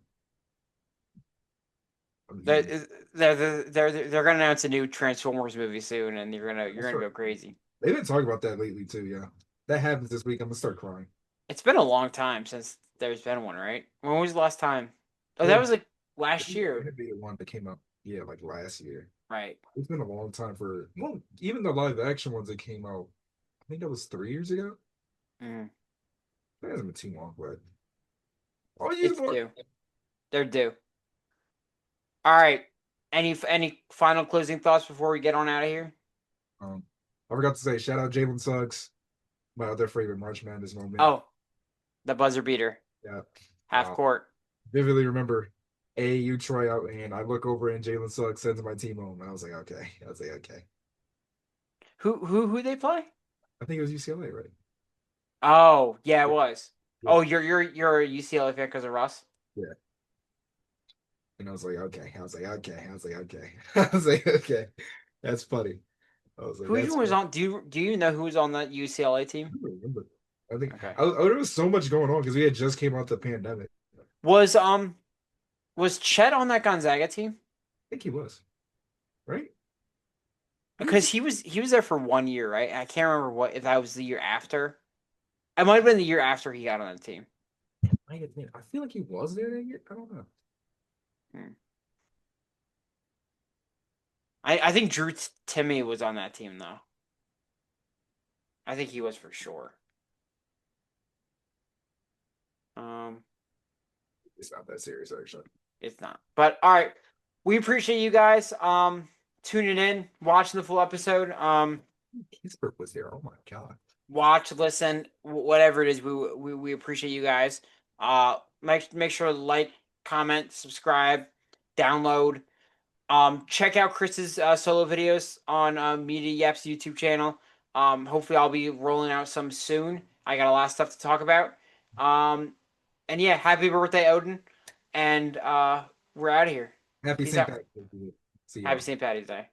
I'm They're, eating. they're gonna announce a new Transformers movie soon, and you're That's gonna right. go crazy. They've been talking about that lately too. Yeah, that happens this week. I'm gonna start crying. It's been a long time since there's been one, right? When was the last time? Oh, that Well, was like there last was the year, animated one that came up, yeah, like last year. right? It's been a long time for, well, even the live action ones that came out. I think that was 3 years ago. Mm. It hasn't been too long, but I'll use It's more. due. They're due. All right. Any final closing thoughts before we get on out of here? I forgot to say, shout out Jalen Suggs, my other favorite March Madness moment. Oh, the buzzer beater. Yeah. Half court. Vividly remember AAU tryout, and I look over and Jalen Suggs sends my team home, and I was like, okay. I was like, okay. Who they play? I think it was UCLA, right? Oh, yeah, it Yeah. was. Yeah. Oh, you're a UCLA fan because of Russ? Yeah. And I was like, okay. I was like, okay. I was like, okay. I was like, okay. That's funny. I was like, Who that's even was funny. on? Do you know who was on that UCLA team? I don't remember. I think Okay. there was so much going on because we had just came out the pandemic. I Was was Chet on that Gonzaga team? think he was, right? Because he was there for 1 year, right? I can't remember what if that was the year after. It might have been the year after he got on the team. I feel like he was there that year. I don't know. Hmm. I think Drew Timmy was on that team though. I think he was for sure. Um, It's not that serious, actually. it's not. But all right, we appreciate you guys tuning in, watching the full episode. Kingsburg was there. Oh my god. Watch, listen, whatever it is. We appreciate you guys. Make sure to like, comment, subscribe, download. Check out Chris's solo videos on Media Yap's YouTube channel. Hopefully I'll be rolling out some soon. I got a lot of stuff to talk about. And yeah, happy birthday, Odin. And we're out of here. Happy Peace St. out. Patrick's Day to you. See Happy y'all. St. Patty's Day.